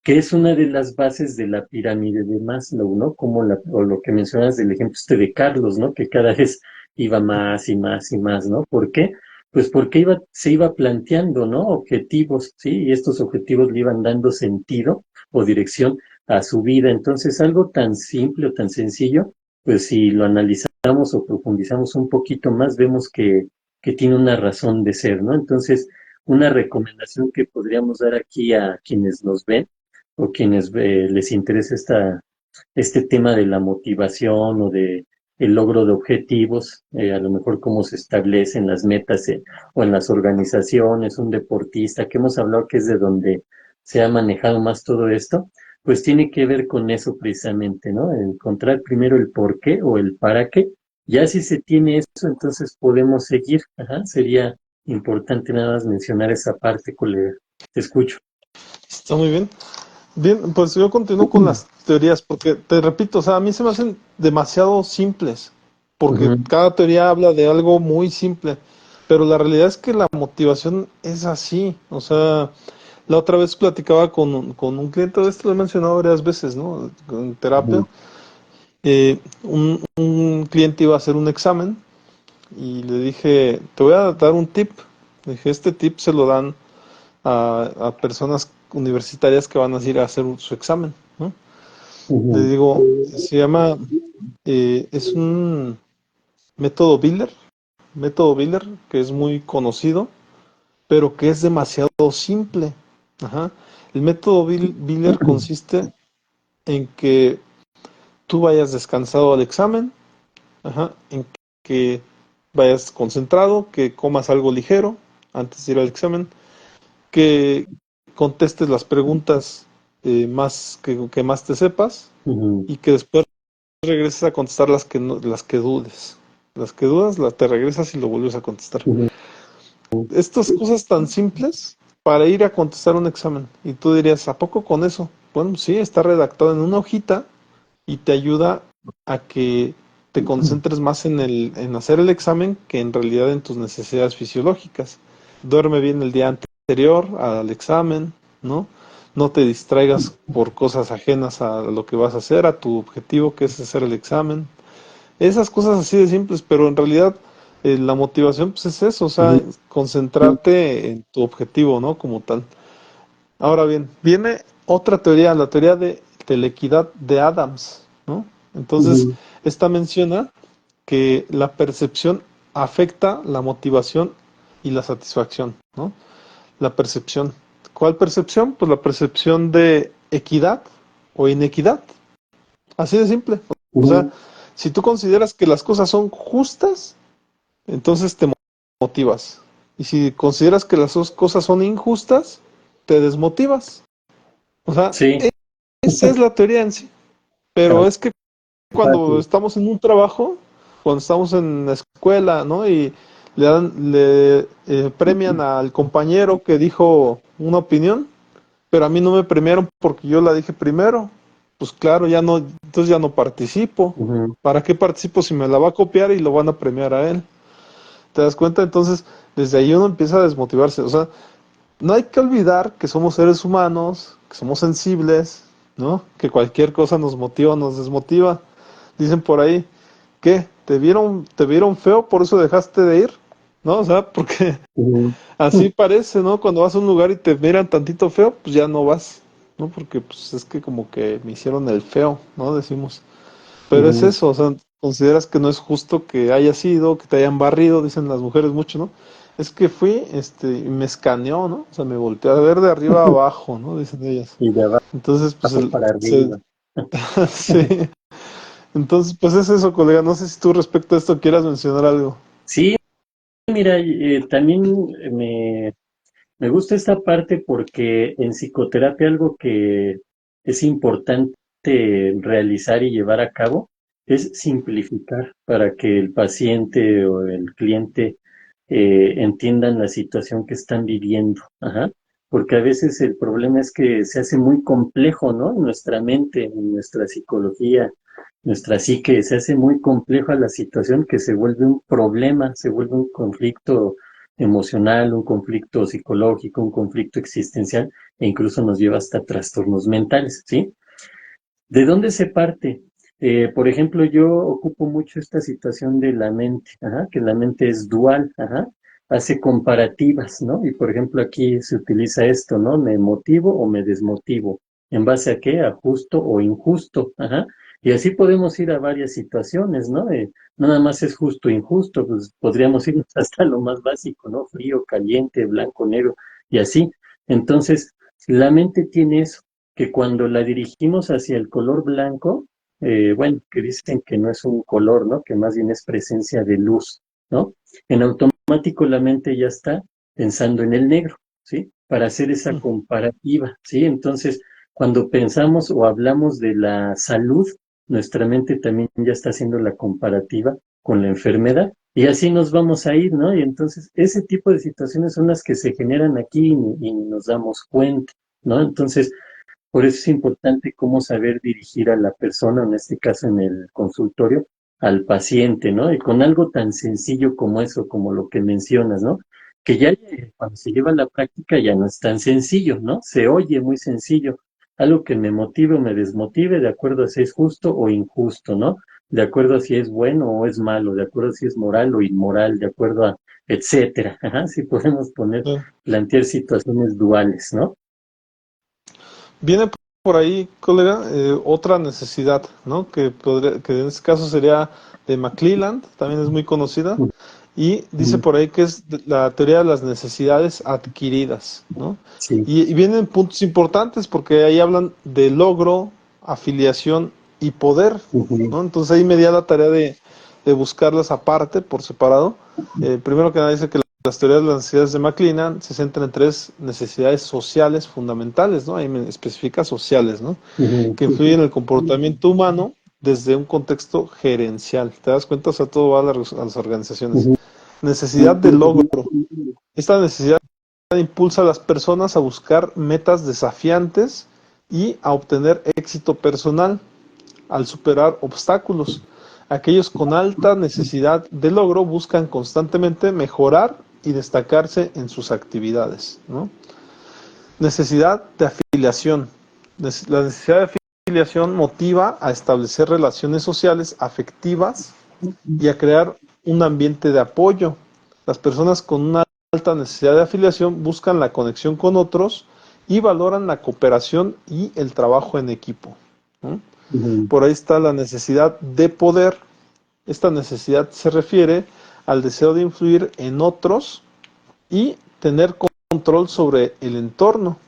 que es una de las bases de la pirámide de Maslow, ¿no? Como o lo que mencionas del ejemplo este de Carlos, ¿no? Que cada vez iba más y más y más, ¿no? ¿Por qué? Pues porque se iba planteando, ¿no? Objetivos, ¿sí? Y estos objetivos le iban dando sentido o dirección a su vida. Entonces, algo tan simple o tan sencillo, pues si lo analizamos o profundizamos un poquito más, vemos que tiene una razón de ser, ¿no? Entonces, una recomendación que podríamos dar aquí a quienes nos ven o quienes les interesa este tema de la motivación o de el logro de objetivos, a lo mejor cómo se establecen las metas o en las organizaciones, un deportista, que hemos hablado que es de donde se ha manejado más todo esto, pues tiene que ver con eso precisamente, ¿no? Encontrar primero el por qué o el para qué. Ya si se tiene eso, entonces podemos seguir. Sería importante nada más mencionar esa parte, colega. Te escucho. Está muy bien. Bien, pues yo continúo con las teorías, porque te repito, o sea, a mí se me hacen demasiado simples, porque Ujú, cada teoría habla de algo muy simple, pero la realidad es que la motivación es así, o sea, la otra vez platicaba con un cliente, esto lo he mencionado varias veces, ¿no? En terapia, ujú, un cliente iba a hacer un examen y le dije, te voy a dar un tip, le dije, este tip se lo dan a personas universitarias que van a ir a hacer su examen, ¿no? Le ujú, digo, se llama, es un método Biller, que es muy conocido, pero que es demasiado simple. Ajá. El método Biller consiste en que tú vayas descansado al examen, ajá, en que vayas concentrado, que comas algo ligero antes de ir al examen, que contestes las preguntas que más te sepas ujú, y que después regreses a contestar las que no, las que dudes. Las que dudas, te regresas y lo vuelves a contestar. ujú, Estas cosas tan simples para ir a contestar un examen. Y tú dirías, ¿a poco con eso? Bueno, sí, está redactado en una hojita y te ayuda a que te concentres más en hacer el examen que en realidad en tus necesidades fisiológicas. Duerme bien el día anterior al examen, ¿no? No te distraigas por cosas ajenas a lo que vas a hacer, a tu objetivo que es hacer el examen. Esas cosas así de simples, pero en realidad la motivación pues es eso, o sea, ujú, concentrarte en tu objetivo, ¿no? Como tal. Ahora bien, viene otra teoría, la teoría de la equidad de Adams, ¿no? Entonces, ujú, esta menciona que la percepción afecta la motivación y la satisfacción, ¿no? La percepción. ¿Cuál percepción? Pues la percepción de equidad o inequidad. Así de simple. O sea, ujú. si tú consideras que las cosas son justas, entonces te motivas. Y si consideras que las dos cosas son injustas, te desmotivas. O sea, Sí, esa es la teoría en sí. Pero tan es que cuando fácil. estamos en un trabajo, cuando estamos en la escuela, ¿no? Y le premian al compañero que dijo una opinión, pero a mí no me premiaron porque yo la dije primero. Pues claro, ya no, entonces ya no participo. Ujú, ¿Para qué participo si me la va a copiar y lo van a premiar a él? ¿Te das cuenta? Entonces, desde ahí uno empieza a desmotivarse. O sea, no hay que olvidar que somos seres humanos, que somos sensibles, ¿no? Que cualquier cosa nos motiva o nos desmotiva. Dicen por ahí, ¿qué? Te vieron feo, por eso dejaste de ir? ¿No? O sea, porque ujú, así parece, ¿no? Cuando vas a un lugar y te miran tantito feo, pues ya no vas, ¿no? Porque pues es que como que me hicieron el feo, ¿no? Decimos. Pero es ujú. eso, o sea, consideras que no es justo que haya sido, que te hayan barrido, dicen las mujeres mucho, ¿no? Es que fui, y me escaneó, ¿no? O sea, me volteó a ver de arriba a abajo, ¿no? Dicen ellas. Y de Entonces, pues, abajo para arriba. sí. Entonces, pues es eso, colega. No sé si tú respecto a esto quieras mencionar algo. Sí, mira, también me gusta esta parte porque en psicoterapia algo que es importante realizar y llevar a cabo es simplificar para que el paciente o el cliente entiendan la situación que están viviendo. Ajá. Porque a veces el problema es que se hace muy complejo, ¿no? En nuestra mente, en nuestra psicología, nuestra psique, se hace muy compleja la situación que se vuelve un problema, se vuelve un conflicto emocional, un conflicto psicológico, un conflicto existencial e incluso nos lleva hasta trastornos mentales, ¿sí? ¿De dónde se parte? Por ejemplo, yo ocupo mucho esta situación de la mente, ajá, que la mente es dual, ajá, hace comparativas, ¿no? Y por ejemplo, aquí se utiliza esto, ¿no? ¿Me motivo o me desmotivo? ¿En base a qué? A justo o injusto, ajá. Y así podemos ir a varias situaciones, ¿no? No nada más es justo o injusto, pues podríamos irnos hasta lo más básico, ¿no? Frío, caliente, blanco, negro, y así. Entonces, la mente tiene eso que cuando la dirigimos hacia el color blanco, bueno, que dicen que no es un color, ¿no? Que más bien es presencia de luz, ¿no? En automático la mente ya está pensando en el negro, ¿sí? Para hacer esa Mm. comparativa, ¿sí? Entonces, cuando pensamos o hablamos de la salud, nuestra mente también ya está haciendo la comparativa con la enfermedad. Y así nos vamos a ir, ¿no? Y entonces ese tipo de situaciones son las que se generan aquí y nos damos cuenta, ¿no? Entonces, por eso es importante cómo saber dirigir a la persona, en este caso en el consultorio, al paciente, ¿no? Y con algo tan sencillo como eso, como lo que mencionas, ¿no? Que ya cuando se lleva a la práctica ya no es tan sencillo, ¿no? Se oye muy sencillo. Algo que me motive o me desmotive de acuerdo a si es justo o injusto, ¿no? De acuerdo a si es bueno o es malo, de acuerdo a si es moral o inmoral, de acuerdo a etcétera. Ajá, si podemos poner, Claro. plantear situaciones duales, ¿no? Viene por ahí, colega, otra necesidad, ¿no? Que en este caso sería de McClelland, también es muy conocida, y dice Ujú. por ahí que es la teoría de las necesidades adquiridas, ¿no? Sí. Y vienen puntos importantes porque ahí hablan de logro, afiliación y poder, Ujú. ¿no? Entonces ahí me da la tarea de buscarlas aparte, por separado. Primero que nada dice que las teorías de las necesidades de McLennan se centran en tres necesidades sociales fundamentales, ¿no? Ahí me especifica sociales, ¿no? Ujú. Que influyen en el comportamiento humano desde un contexto gerencial. ¿Te das cuenta? O sea, todo va a las organizaciones. Ujú. Necesidad de logro. Esta necesidad impulsa a las personas a buscar metas desafiantes y a obtener éxito personal al superar obstáculos. Aquellos con alta necesidad de logro buscan constantemente mejorar y destacarse en sus actividades, ¿no? Necesidad de afiliación. La necesidad de afiliación motiva a establecer relaciones sociales afectivas y a crear un ambiente de apoyo. Las personas con una alta necesidad de afiliación buscan la conexión con otros y valoran la cooperación y el trabajo en equipo, ¿no? Ujú. Por ahí está la necesidad de poder. Esta necesidad se refiere al deseo de influir en otros y tener control sobre el entorno.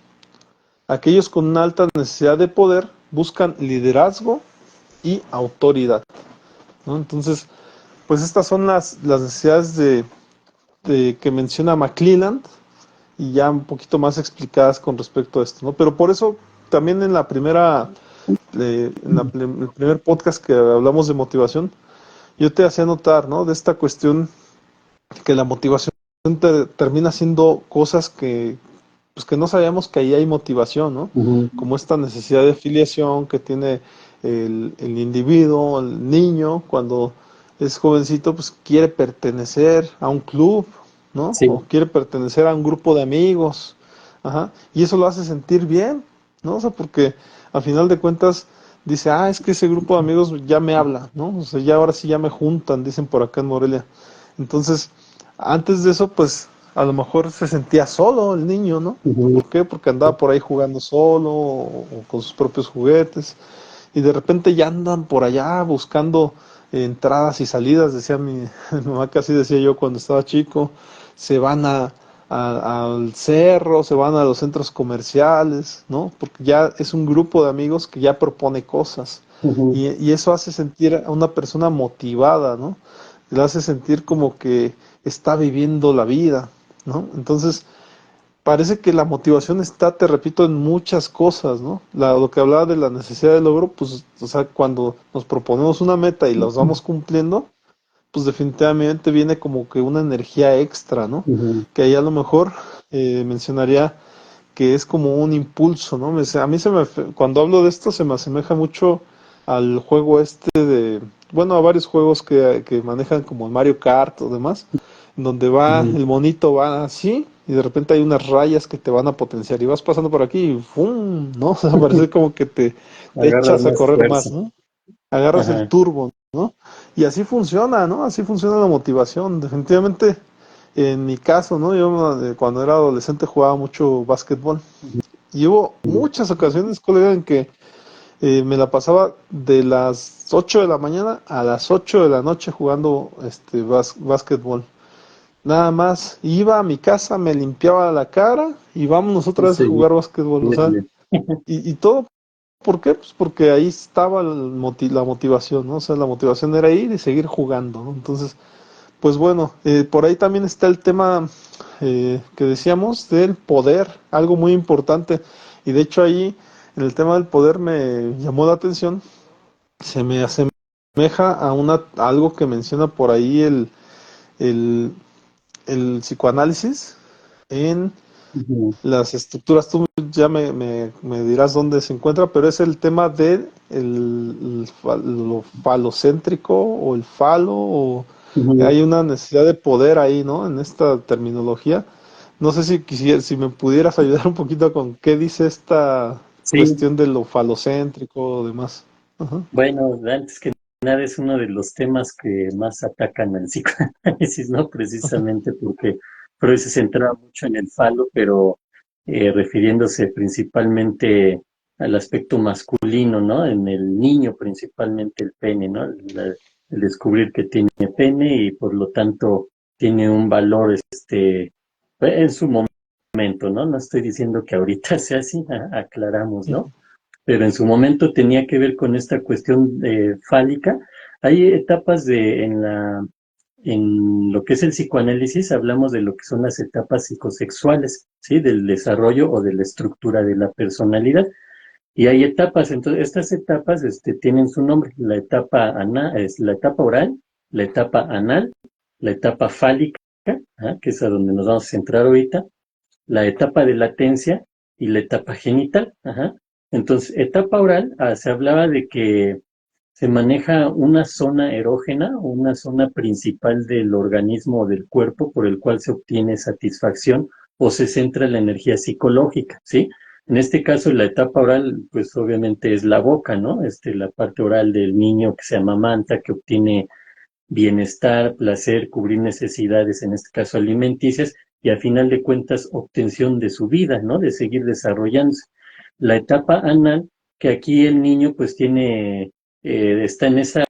Aquellos con una alta necesidad de poder buscan liderazgo y autoridad, ¿no? Entonces, pues estas son las necesidades que menciona McClelland y ya un poquito más explicadas con respecto a esto, ¿no? Pero por eso también en la primera, el primer podcast que hablamos de motivación, yo te hacía notar, ¿no? De esta cuestión que la motivación termina siendo cosas pues que no sabíamos que ahí hay motivación, ¿no? Ujú. Como esta necesidad de filiación que tiene el individuo, el niño, cuando es jovencito, pues quiere pertenecer a un club, ¿no? Sí, O quiere pertenecer a un grupo de amigos, ajá, y eso lo hace sentir bien, ¿no? O sea, porque al final de cuentas dice, ah, es que ese grupo de amigos ya me habla, ¿no? O sea, ya ahora sí ya me juntan, dicen por acá en Morelia. Entonces, antes de eso, pues a lo mejor se sentía solo el niño, ¿no? ujú. ¿Por qué? Porque andaba por ahí jugando solo o con sus propios juguetes y de repente ya andan por allá buscando entradas y salidas, decía mi mamá, casi decía yo cuando estaba chico, se van al cerro, se van a los centros comerciales, ¿no? Porque ya es un grupo de amigos que ya propone cosas Ujú. y eso hace sentir a una persona motivada, ¿no? le hace sentir como que está viviendo la vida, ¿no? Entonces, parece que la motivación está, te repito, en muchas cosas, ¿no? Lo que hablaba de la necesidad de logro, pues, o sea, cuando nos proponemos una meta y las vamos cumpliendo, pues definitivamente viene como que una energía extra, ¿no? Ujú. Que ahí a lo mejor mencionaría que es como un impulso, ¿no? A mí cuando hablo de esto se me asemeja mucho al juego este de, bueno, a varios juegos que manejan como el Mario Kart o demás, donde va, Ujú. el monito va así y de repente hay unas rayas que te van a potenciar y vas pasando por aquí y ¡fum! ¿No? O sea, parece como que te Agarras echas a más correr fuerza. más, ¿no? Agarras el Ajá. turbo, ¿no? Y así funciona, ¿no? Así funciona la motivación. Definitivamente, en mi caso, ¿no? Yo cuando era adolescente jugaba mucho básquetbol. Y hubo muchas ocasiones, colega, en que me la pasaba de las 8 de la mañana a las 8 de la noche jugando básquetbol. Nada más, iba a mi casa, me limpiaba la cara y vámonos otra vez a Seguirle. jugar básquetbol. O sea, y todo, ¿por qué? Pues porque ahí estaba la motivación, ¿no? O sea, la motivación era ir y seguir jugando, ¿no? Entonces, pues bueno, por ahí también está el tema que decíamos del poder, algo muy importante. Y de hecho ahí, en el tema del poder me llamó la atención, se me asemeja a algo que menciona por ahí el, el psicoanálisis en Ujú. las estructuras. Tú ya me dirás dónde se encuentra, pero es el tema de lo falocéntrico o el falo, o Ujú. hay una necesidad de poder ahí, ¿no? En esta terminología. No sé si me pudieras ayudar un poquito con qué dice esta Sí, cuestión de lo falocéntrico o demás. Ajá. bueno, antes que nada es uno de los temas que más atacan al psicoanálisis, ¿no? Precisamente porque Freud se centraba mucho en el falo, pero refiriéndose principalmente al aspecto masculino, ¿no? En el niño principalmente el pene, ¿no? El descubrir que tiene pene y por lo tanto tiene un valor en su momento, ¿no? No estoy diciendo que ahorita sea así, aclaramos, ¿no? Pero en su momento tenía que ver con esta cuestión fálica. Hay etapas en lo que es el psicoanálisis, hablamos de lo que son las etapas psicosexuales, ¿sí? Del desarrollo o de la estructura de la personalidad. Y hay etapas, entonces estas etapas tienen su nombre. La etapa es la etapa oral, la etapa anal, la etapa fálica, que es a donde nos vamos a centrar ahorita, la etapa de latencia y la etapa genital. Ajá. Entonces, etapa oral, se hablaba de que se maneja una zona erógena, una zona principal del organismo o del cuerpo por el cual se obtiene satisfacción o se centra la energía psicológica, ¿sí? En este caso, la etapa oral, pues obviamente es la boca, ¿no? La parte oral del niño que se amamanta, que obtiene bienestar, placer, cubrir necesidades, en este caso alimenticias, y a final de cuentas obtención de su vida, ¿no? De seguir desarrollándose. La etapa anal, que aquí el niño pues está en esa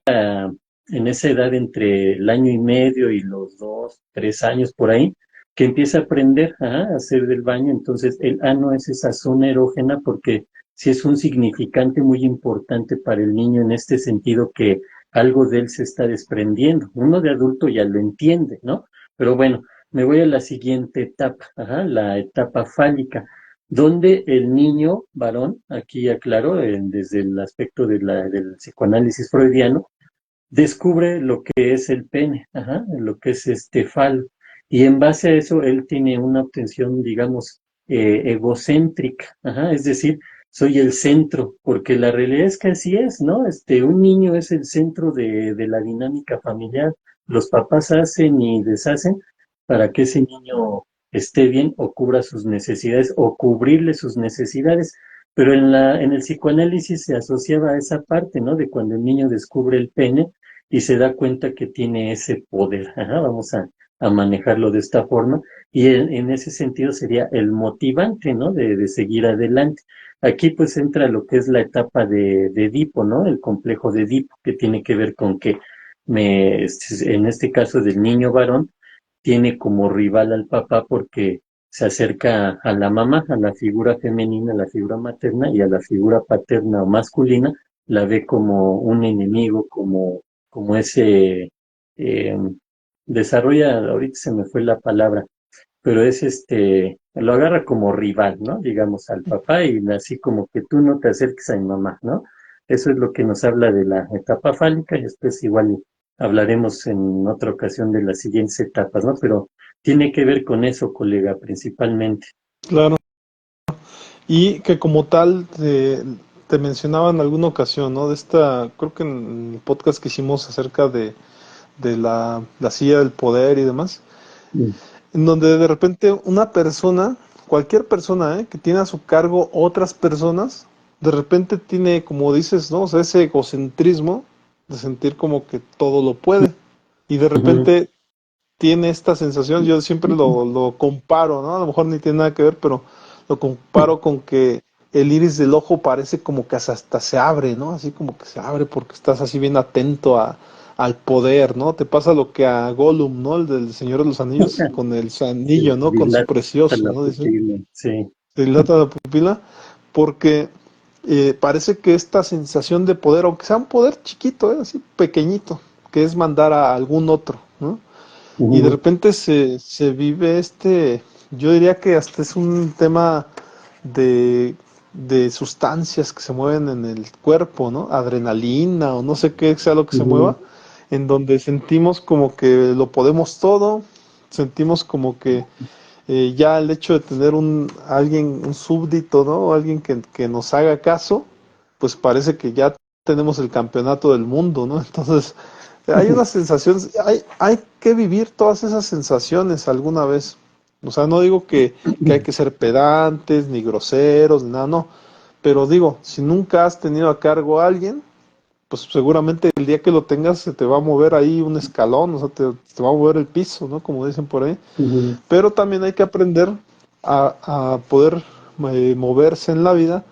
edad entre el año y medio y los 2, 3 años por ahí, que empieza a aprender a hacer del baño. Entonces el ano es esa zona erógena porque sí es un significante muy importante para el niño en este sentido que algo de él se está desprendiendo. Uno de adulto ya lo entiende, ¿no? Pero bueno, me voy a la siguiente etapa, la etapa fálica, donde el niño varón, aquí aclaro, desde el aspecto del psicoanálisis freudiano, descubre lo que es el pene, lo que es este falo, y en base a eso él tiene una obtención, digamos, egocéntrica, es decir, soy el centro, porque la realidad es que así es, ¿no? Un niño es el centro de la dinámica familiar, los papás hacen y deshacen para que ese niño esté bien o cubra sus necesidades o cubrirle sus necesidades. Pero en el psicoanálisis se asociaba a esa parte, ¿no? De cuando el niño descubre el pene, y se da cuenta que tiene ese poder. Vamos a manejarlo de esta forma. Y en ese sentido sería el motivante, ¿no? De seguir adelante. Aquí pues entra lo que es la etapa de Edipo, ¿no? El complejo de Edipo, que tiene que ver con que en este caso del niño varón, tiene como rival al papá porque se acerca a la mamá, a la figura femenina, a la figura materna, y a la figura paterna o masculina la ve como un enemigo, como ese eh, desarrolla, ahorita se me fue la palabra, pero es lo agarra como rival, ¿no? Digamos, al papá y así como que tú no te acerques a mi mamá, ¿no? Eso es lo que nos habla de la etapa fálica y después igual hablaremos en otra ocasión de las siguientes etapas, ¿no? Pero tiene que ver con eso, colega, principalmente. Claro. Y que como tal te mencionaba en alguna ocasión, ¿no? De esta, creo que en el podcast que hicimos acerca de la silla del poder y demás, Mm. en donde de repente una persona, cualquier persona, que tiene a su cargo otras personas, de repente tiene, como dices, ¿no? O sea, ese egocentrismo de sentir como que todo lo puede. Y de Ujú. repente tiene esta sensación, yo siempre lo comparo, ¿no? A lo mejor ni tiene nada que ver, pero lo comparo con que el iris del ojo parece como que hasta se abre, ¿no? Así como que se abre porque estás así bien atento al poder, ¿no? Te pasa lo que a Gollum, ¿no? El del Señor de los Anillos, con el anillo, ¿no? Con su Dilata precioso, la ¿no? Dicen, pupila, sí. te dilata la pupila, porque parece que esta sensación de poder, aunque sea un poder chiquito, así pequeñito, que es mandar a algún otro, ¿no? Y de Ujú. repente se vive yo diría que hasta es un tema de sustancias que se mueven en el cuerpo, ¿no? Adrenalina o no sé qué sea lo que se Ujú. mueva, en donde sentimos como que lo podemos todo, sentimos como que ya el hecho de tener alguien, un súbdito, ¿no? O alguien que nos haga caso, pues parece que ya tenemos el campeonato del mundo, ¿no? Entonces, hay unas sensaciones, hay que vivir todas esas sensaciones alguna vez. O sea, no digo que hay que ser pedantes, ni groseros, ni nada, no. Pero digo, si nunca has tenido a cargo a alguien, pues seguramente el día que lo tengas se te va a mover ahí un escalón, o sea, te va a mover el piso, ¿no? Como dicen por ahí. Ujú. Pero también hay que aprender a poder moverse en la vida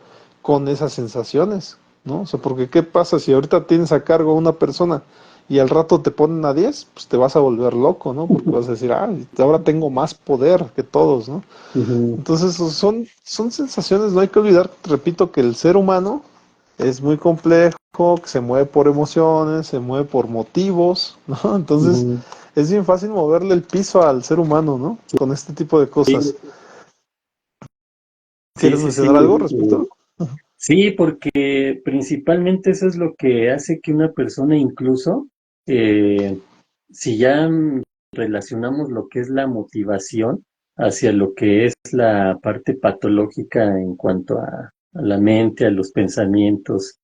con esas sensaciones, ¿no? O sea, porque ¿qué pasa si ahorita tienes a cargo a una persona y al rato te ponen a 10? Pues te vas a volver loco, ¿no? Porque vas a decir, ah, ahora tengo más poder que todos, ¿no? Ujú. Entonces son sensaciones, no hay que olvidar, repito, que el ser humano es muy complejo, que se mueve por emociones, se mueve por motivos, ¿no? Entonces Ujú. es bien fácil moverle el piso al ser humano, ¿no? Con este tipo de cosas. Sí, sí, ¿Quieres sí, sí. mencionar algo respecto? Sí, porque principalmente eso es lo que hace que una persona incluso, eh, si ya relacionamos lo que es la motivación hacia lo que es la parte patológica en cuanto a la mente, a los pensamientos,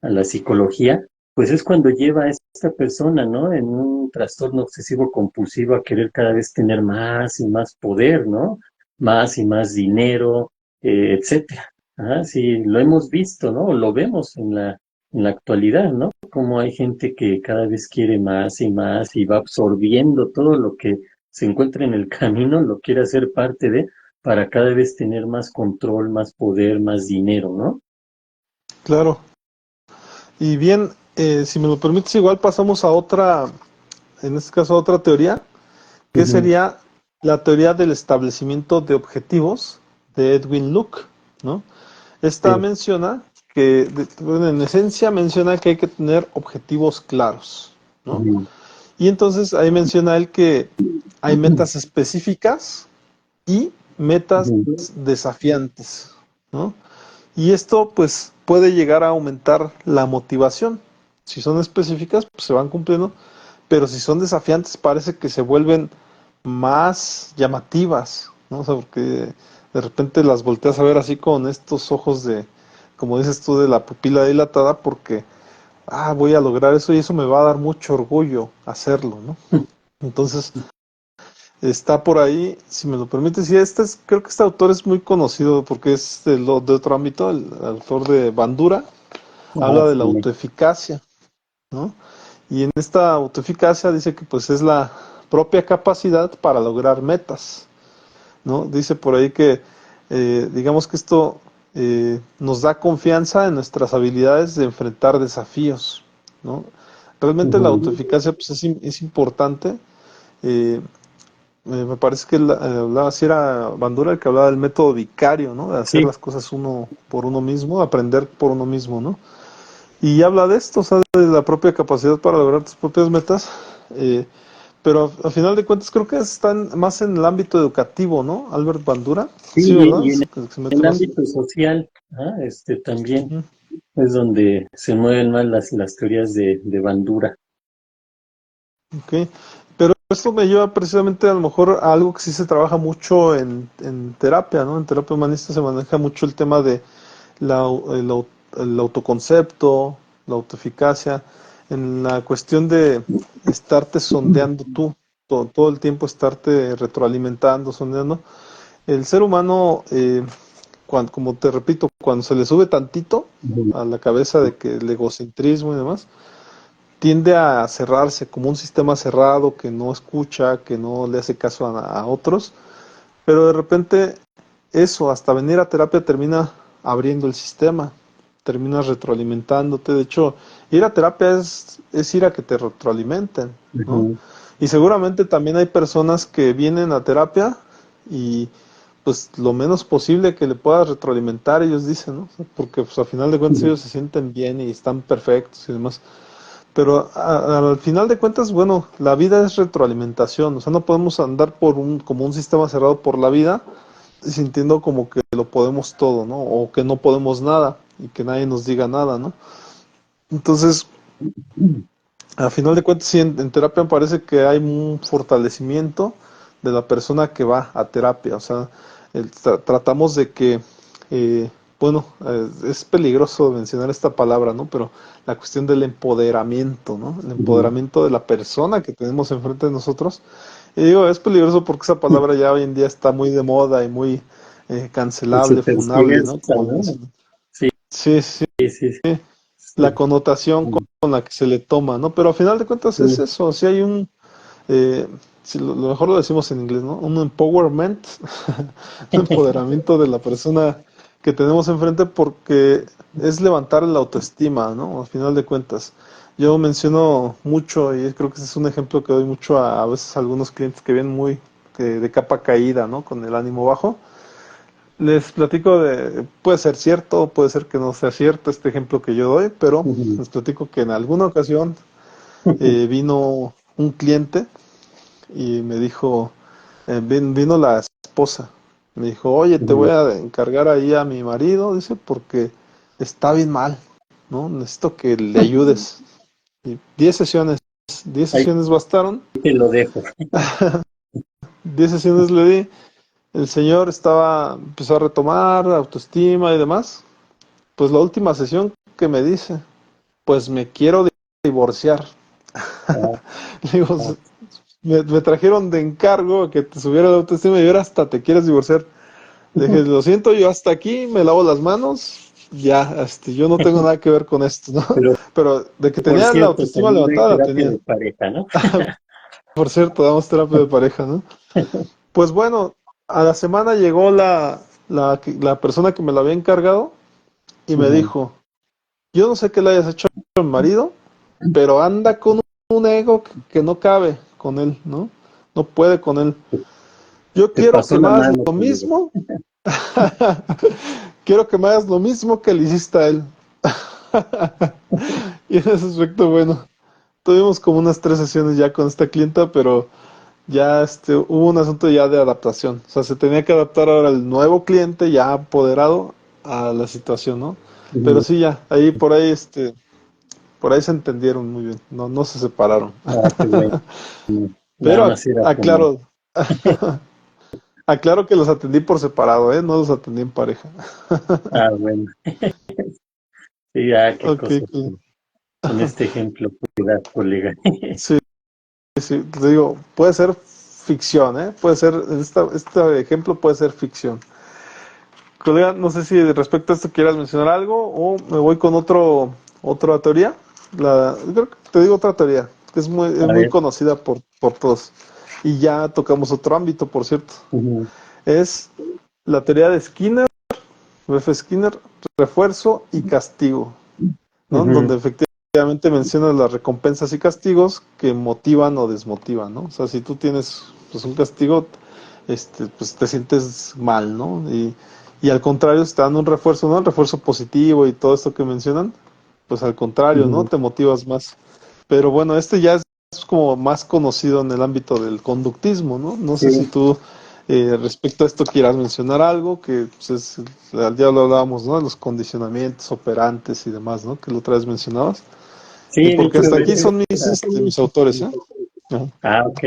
a la psicología, pues es cuando lleva a esta persona, ¿no? En un trastorno obsesivo compulsivo a querer cada vez tener más y más poder, ¿no? Más y más dinero, etcétera. Ah, sí, lo hemos visto, ¿no? Lo vemos en la actualidad, ¿no? Como hay gente que cada vez quiere más y va absorbiendo todo lo que se encuentra en el camino, lo quiere hacer parte de, para cada vez tener más control, más poder, más dinero, ¿no? Claro. Y bien, si me lo permites, igual pasamos a otra, en este caso a otra teoría, que Ujú. sería la teoría del establecimiento de objetivos de Edwin Locke, ¿no? Esta Sí. menciona que, bueno, en esencia menciona que hay que tener objetivos claros, ¿no? Ujú. Y entonces ahí menciona él que hay metas específicas y metas Ujú. desafiantes, ¿no? Y esto pues puede llegar a aumentar la motivación. Si son específicas, pues se van cumpliendo, pero si son desafiantes parece que se vuelven más llamativas, ¿no? O sea, porque de repente las volteas a ver así con estos ojos de, como dices tú, de la pupila dilatada, porque, voy a lograr eso y eso me va a dar mucho orgullo hacerlo, ¿no? Entonces, está por ahí, si me lo permites, y creo que este autor es muy conocido porque es de otro ámbito, el autor de Bandura, Ah, habla de la sí. autoeficacia, ¿no? Y en esta autoeficacia dice que pues es la propia capacidad para lograr metas, ¿no? Dice por ahí que digamos que esto nos da confianza en nuestras habilidades de enfrentar desafíos, ¿no? Realmente la Ujú. autoeficacia pues es importante. eh, Me parece que hablaba, si era Bandura el que hablaba del método vicario, ¿no? De hacer Sí. las cosas uno por uno mismo, aprender por uno mismo, ¿no? Y habla de esto, o sea, de la propia capacidad para lograr tus propias metas. eh, pero a final de cuentas creo que están más en el ámbito educativo, ¿no? Albert Bandura, Sí, sí, ¿verdad? y en Que se mete el más. ámbito social, también Ujú. es donde se mueven más las teorías de Bandura. Ok, pero esto me lleva precisamente a lo mejor a algo que sí se trabaja mucho en terapia, ¿no? En terapia humanista se maneja mucho el tema de el autoconcepto, la autoeficacia, en la cuestión de estarte sondeando tú, todo el tiempo estarte retroalimentando, sondeando. El ser humano, como te repito, cuando se le sube tantito Ujú, a la cabeza de que el egocentrismo y demás, tiende a cerrarse como un sistema cerrado que no escucha, que no le hace caso a otros, pero de repente eso, hasta venir a terapia termina abriendo el sistema, terminas retroalimentándote. De hecho, ir a terapia es ir a que te retroalimenten, ¿no? ujú, Y seguramente también hay personas que vienen a terapia y pues lo menos posible que le puedas retroalimentar, ellos dicen, ¿no? Porque pues a final de cuentas ujú, ellos se sienten bien y están perfectos y demás. Pero al final de cuentas, bueno, la vida es retroalimentación, o sea, no podemos andar como un sistema cerrado por la vida, sintiendo como que lo podemos todo, ¿no? O que no podemos nada y que nadie nos diga nada, ¿no? Entonces, a final de cuentas, sí, en terapia me parece que hay un fortalecimiento de la persona que va a terapia. O sea, tratamos de que, eh, bueno, es peligroso mencionar esta palabra, ¿no? Pero la cuestión del empoderamiento, ¿no? El ujú. empoderamiento de la persona que tenemos enfrente de nosotros. Y digo, es peligroso porque esa palabra ya hoy en día está muy de moda y muy Y cancelable, súper funable, cierto, ¿no? Como le ¿no? dicen. Sí, Sí, sí, sí, sí, la sí. connotación Mm, con la que se le toma, ¿no? Pero a final de cuentas es sí. eso, si hay si lo mejor lo decimos en inglés, ¿no? Un empowerment, un empoderamiento de la persona que tenemos enfrente porque es levantar la autoestima, ¿no? A final de cuentas. Yo menciono mucho y creo que ese es un ejemplo que doy mucho a veces a algunos clientes que vienen muy de capa caída, ¿no? Con el ánimo bajo. Les platico puede ser cierto, puede ser que no sea cierto este ejemplo que yo doy, pero Ujú, les platico que en alguna ocasión vino un cliente y me dijo, vino la esposa, me dijo, oye, te voy ujú. a encargar ahí a mi marido, dice, porque está bien mal, ¿no? Necesito que le ayudes. Y 10 sesiones, 10 Ahí sesiones bastaron, te lo dejo. 10 sesiones le di, el señor empezó a retomar autoestima y demás. Pues la última sesión que me dice, pues me quiero divorciar. Ah, Le digo, ah, me trajeron de encargo que te subiera la autoestima y ahora hasta te quieres divorciar. Le dije, lo siento, yo hasta aquí me lavo las manos, ya, yo no tengo nada que ver con esto, ¿no? pero Pero de que por tenía la cierto, autoestima también doy levantada, la terapia tenía. de pareja, ¿no? Por cierto, damos terapia de pareja, ¿no? Pues bueno, a la semana llegó la persona que me la había encargado y me Ujú. dijo, yo no sé qué le hayas hecho a mi marido, pero anda con un ego que no cabe con él, ¿no? No puede con él. Yo Te quiero pasó que la me hagas mano, lo colega. mismo, quiero que me hagas lo mismo que le hiciste a él. Y en ese aspecto, bueno, tuvimos como unas 3 sesiones ya con esta clienta, pero ya hubo un asunto ya de adaptación. O sea, se tenía que adaptar ahora el nuevo cliente ya apoderado a la situación, ¿no? Pero Ujú. sí, ya, ahí por ahí se entendieron muy bien, no se separaron. Ah, qué bueno. Nada Pero más era como, aclaro, aclaro que los atendí por separado, ¿eh? No los atendí en pareja. bueno. Sí, qué Ok, cosas con este ejemplo, cuidado, colega. sí, sí, te digo, puede ser ficción, ¿eh? Puede ser, este ejemplo puede ser ficción. Colega, no sé si respecto a esto quieras mencionar algo o me voy con otra teoría. Creo que te digo otra teoría, que es A muy ver. conocida por todos. Y ya tocamos otro ámbito, por cierto. Ujú, Es la teoría de Skinner, F. Skinner, refuerzo y castigo, ¿no? Donde ujú, efectivamente menciona las recompensas y castigos que motivan o desmotivan, ¿no? O sea, si tú tienes pues, un castigo, pues te sientes mal, ¿no? Y al contrario, si te dan un refuerzo, ¿no? El refuerzo positivo y todo esto que mencionan, pues al contrario, ¿no? ujú. Te motivas más. Pero bueno, ya es pues como más conocido en el ámbito del conductismo, ¿no? No sé si Sí, tú respecto a esto quieras mencionar algo, que pues al día lo hablábamos, ¿no? De los condicionamientos operantes y demás, ¿no? Que la otra vez mencionabas. sí, de Porque hecho, hasta aquí son mis autores, ¿eh? Ajá. ok.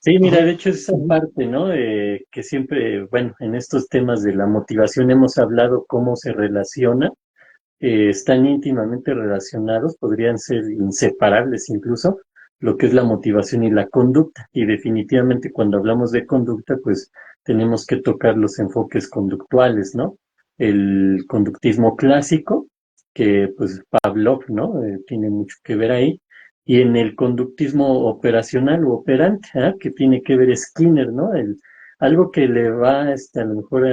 Sí, mira, Ajá. de hecho esa parte, ¿no? Que siempre, bueno, en estos temas de la motivación hemos hablado cómo se relaciona, están íntimamente relacionados, podrían ser inseparables incluso, lo que es la motivación y la conducta. Y definitivamente cuando hablamos de conducta, pues tenemos que tocar los enfoques conductuales, ¿no? El conductismo clásico, que pues Pavlov, ¿no? Tiene mucho que ver ahí. Y en el conductismo operacional o operante, ¿ah? Que tiene que ver Skinner, ¿no? Algo que le va a lo mejor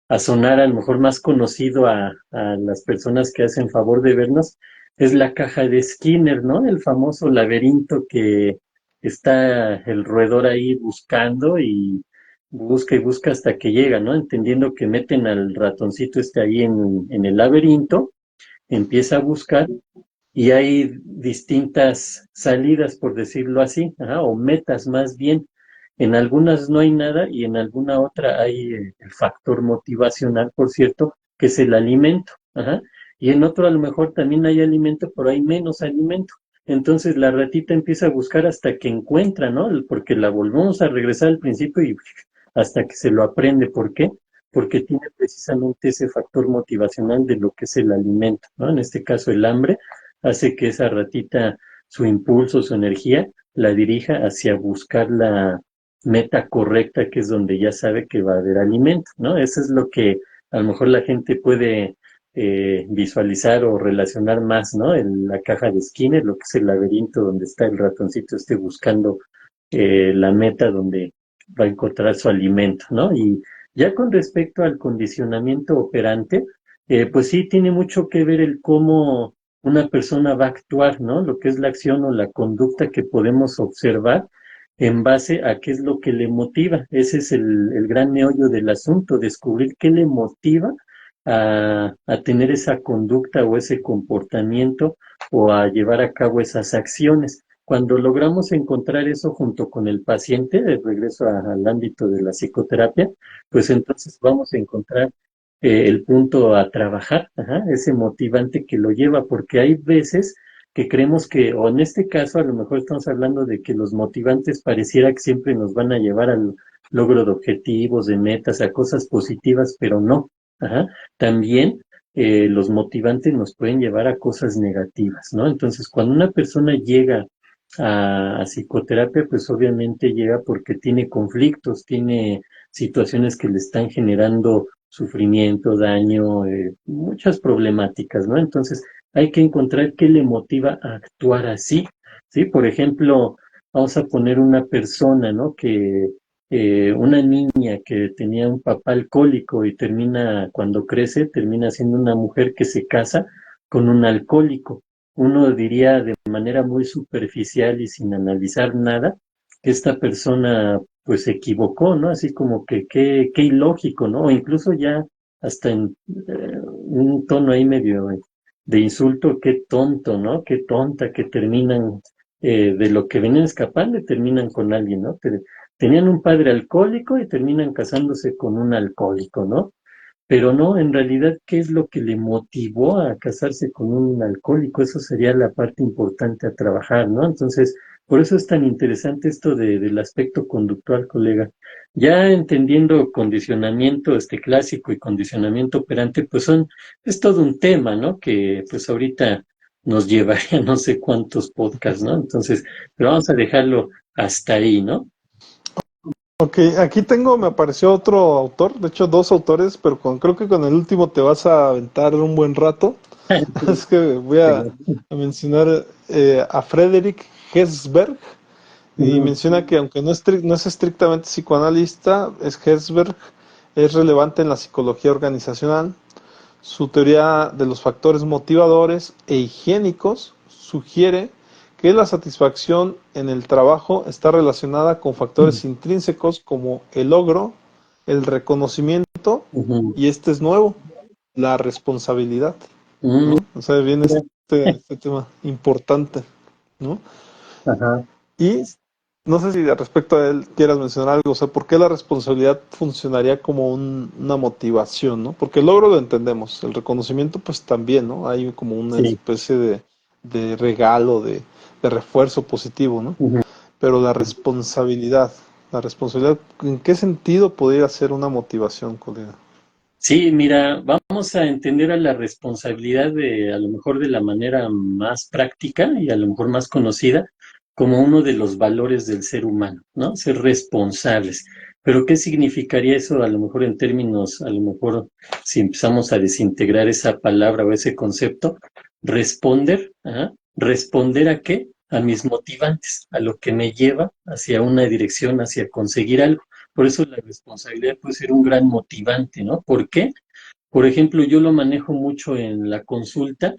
a sonar a lo mejor más conocido a las personas que hacen favor de vernos, es la caja de Skinner, ¿no? El famoso laberinto que está el roedor ahí buscando y busca hasta que llega, ¿no? Entendiendo que meten al ratoncito este ahí en el laberinto, empieza a buscar y hay distintas salidas, por decirlo así, ajá, o metas más bien. En algunas no hay nada y en alguna otra hay el factor motivacional, por cierto, que es el alimento. Ajá. Y en otro a lo mejor también hay alimento, pero hay menos alimento. Entonces la ratita empieza a buscar hasta que encuentra, ¿no? Porque la volvemos a regresar al principio y hasta que se lo aprende. ¿Por qué? Porque tiene precisamente ese factor motivacional de lo que es el alimento, ¿no? En este caso el hambre hace que esa ratita, su impulso, su energía, la dirija hacia buscar la meta correcta, que es donde ya sabe que va a haber alimento, ¿no? Eso es lo que a lo mejor la gente puede visualizar o relacionar más, ¿no? En la caja de Skinner, lo que es el laberinto donde está el ratoncito esté buscando la meta donde va a encontrar su alimento, ¿no? Y ya con respecto al condicionamiento operante, pues sí tiene mucho que ver el cómo una persona va a actuar, ¿no? Lo que es la acción o la conducta que podemos observar en base a qué es lo que le motiva. Ese es el gran meollo del asunto, descubrir qué le motiva a tener esa conducta o ese comportamiento o a llevar a cabo esas acciones. Cuando logramos encontrar eso junto con el paciente, de regreso al ámbito de la psicoterapia, pues entonces vamos a encontrar el punto a trabajar, ajá, ese motivante que lo lleva, porque hay veces que creemos que, o en este caso a lo mejor estamos hablando de que los motivantes pareciera que siempre nos van a llevar al logro de objetivos, de metas, a cosas positivas, pero no. Ajá. También los motivantes nos pueden llevar a cosas negativas, ¿no? Entonces, cuando una persona llega a psicoterapia, pues obviamente llega porque tiene conflictos, tiene situaciones que le están generando sufrimiento, daño, muchas problemáticas, ¿no? Entonces, hay que encontrar qué le motiva a actuar así, ¿sí? Por ejemplo, vamos a poner una persona, ¿no? Que una niña que tenía un papá alcohólico y termina, cuando crece, termina siendo una mujer que se casa con un alcohólico. Uno diría de manera muy superficial y sin analizar nada que esta persona pues se equivocó, ¿no? Así como que qué ilógico, ¿no? O incluso ya hasta en un tono ahí medio de insulto, qué tonto, ¿no? Qué tonta, que terminan de lo que venían escapando y terminan con alguien, ¿no? Tenían un padre alcohólico y terminan casándose con un alcohólico, ¿no? Pero no, en realidad, ¿qué es lo que le motivó a casarse con un alcohólico? Eso sería la parte importante a trabajar, ¿no? Entonces, por eso es tan interesante esto del aspecto conductual, colega. Ya entendiendo condicionamiento clásico y condicionamiento operante, pues es todo un tema, ¿no? Que pues ahorita nos llevaría no sé cuántos podcasts, ¿no? Entonces, pero vamos a dejarlo hasta ahí, ¿no? Ok, aquí tengo, me apareció otro autor, de hecho dos autores, pero creo que con el último te vas a aventar un buen rato. Es que voy a mencionar a Frederick Herzberg y Ujú, menciona que aunque no es estrictamente psicoanalista, Herzberg es relevante en la psicología organizacional. Su teoría de los factores motivadores e higiénicos sugiere que la satisfacción en el trabajo está relacionada con factores intrínsecos como el logro, el reconocimiento ujú, y este es nuevo, la responsabilidad, ujú. ¿no? O sea, viene este tema importante, ¿no? Ajá. Y no sé si respecto a él quieras mencionar algo, o sea, ¿por qué la responsabilidad funcionaría como una motivación, ¿no? Porque el logro lo entendemos, el reconocimiento pues también, ¿no? Hay como una Sí. especie de regalo, de refuerzo positivo, ¿no? Ujú. Pero la responsabilidad, ¿en qué sentido podría ser una motivación, colega? Sí, mira, vamos a entender a la responsabilidad de, a lo mejor de la manera más práctica y a lo mejor más conocida, como uno de los valores del ser humano, ¿no? Ser responsables. Pero ¿qué significaría eso a lo mejor en términos, a lo mejor si empezamos a desintegrar esa palabra o ese concepto? Responder, ¿ah? ¿Responder a qué? A mis motivantes, a lo que me lleva hacia una dirección, hacia conseguir algo. Por eso la responsabilidad puede ser un gran motivante, ¿no? ¿Por qué? Por ejemplo, yo lo manejo mucho en la consulta.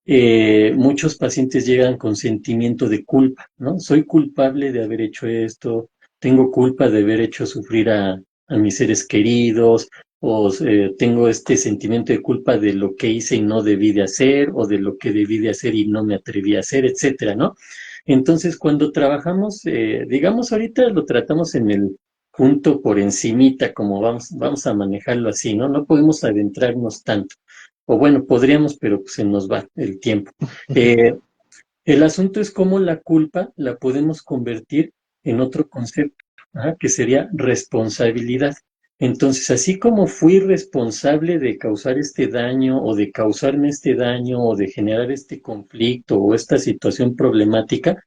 Muchos pacientes llegan con sentimiento de culpa, ¿no? Soy culpable de haber hecho esto, tengo culpa de haber hecho sufrir a mis seres queridos, o tengo este sentimiento de culpa de lo que hice y no debí de hacer, o de lo que debí de hacer y no me atreví a hacer, etcétera, ¿no? Entonces, cuando trabajamos, digamos ahorita lo tratamos en el punto por encimita, como vamos a manejarlo así, ¿no? No podemos adentrarnos tanto. O bueno, podríamos, pero pues, se nos va el tiempo. Eh, el asunto es cómo la culpa la podemos convertir en otro concepto, ¿ah? Que sería responsabilidad. Entonces, así como fui responsable de causar este daño o de causarme este daño o de generar este conflicto o esta situación problemática,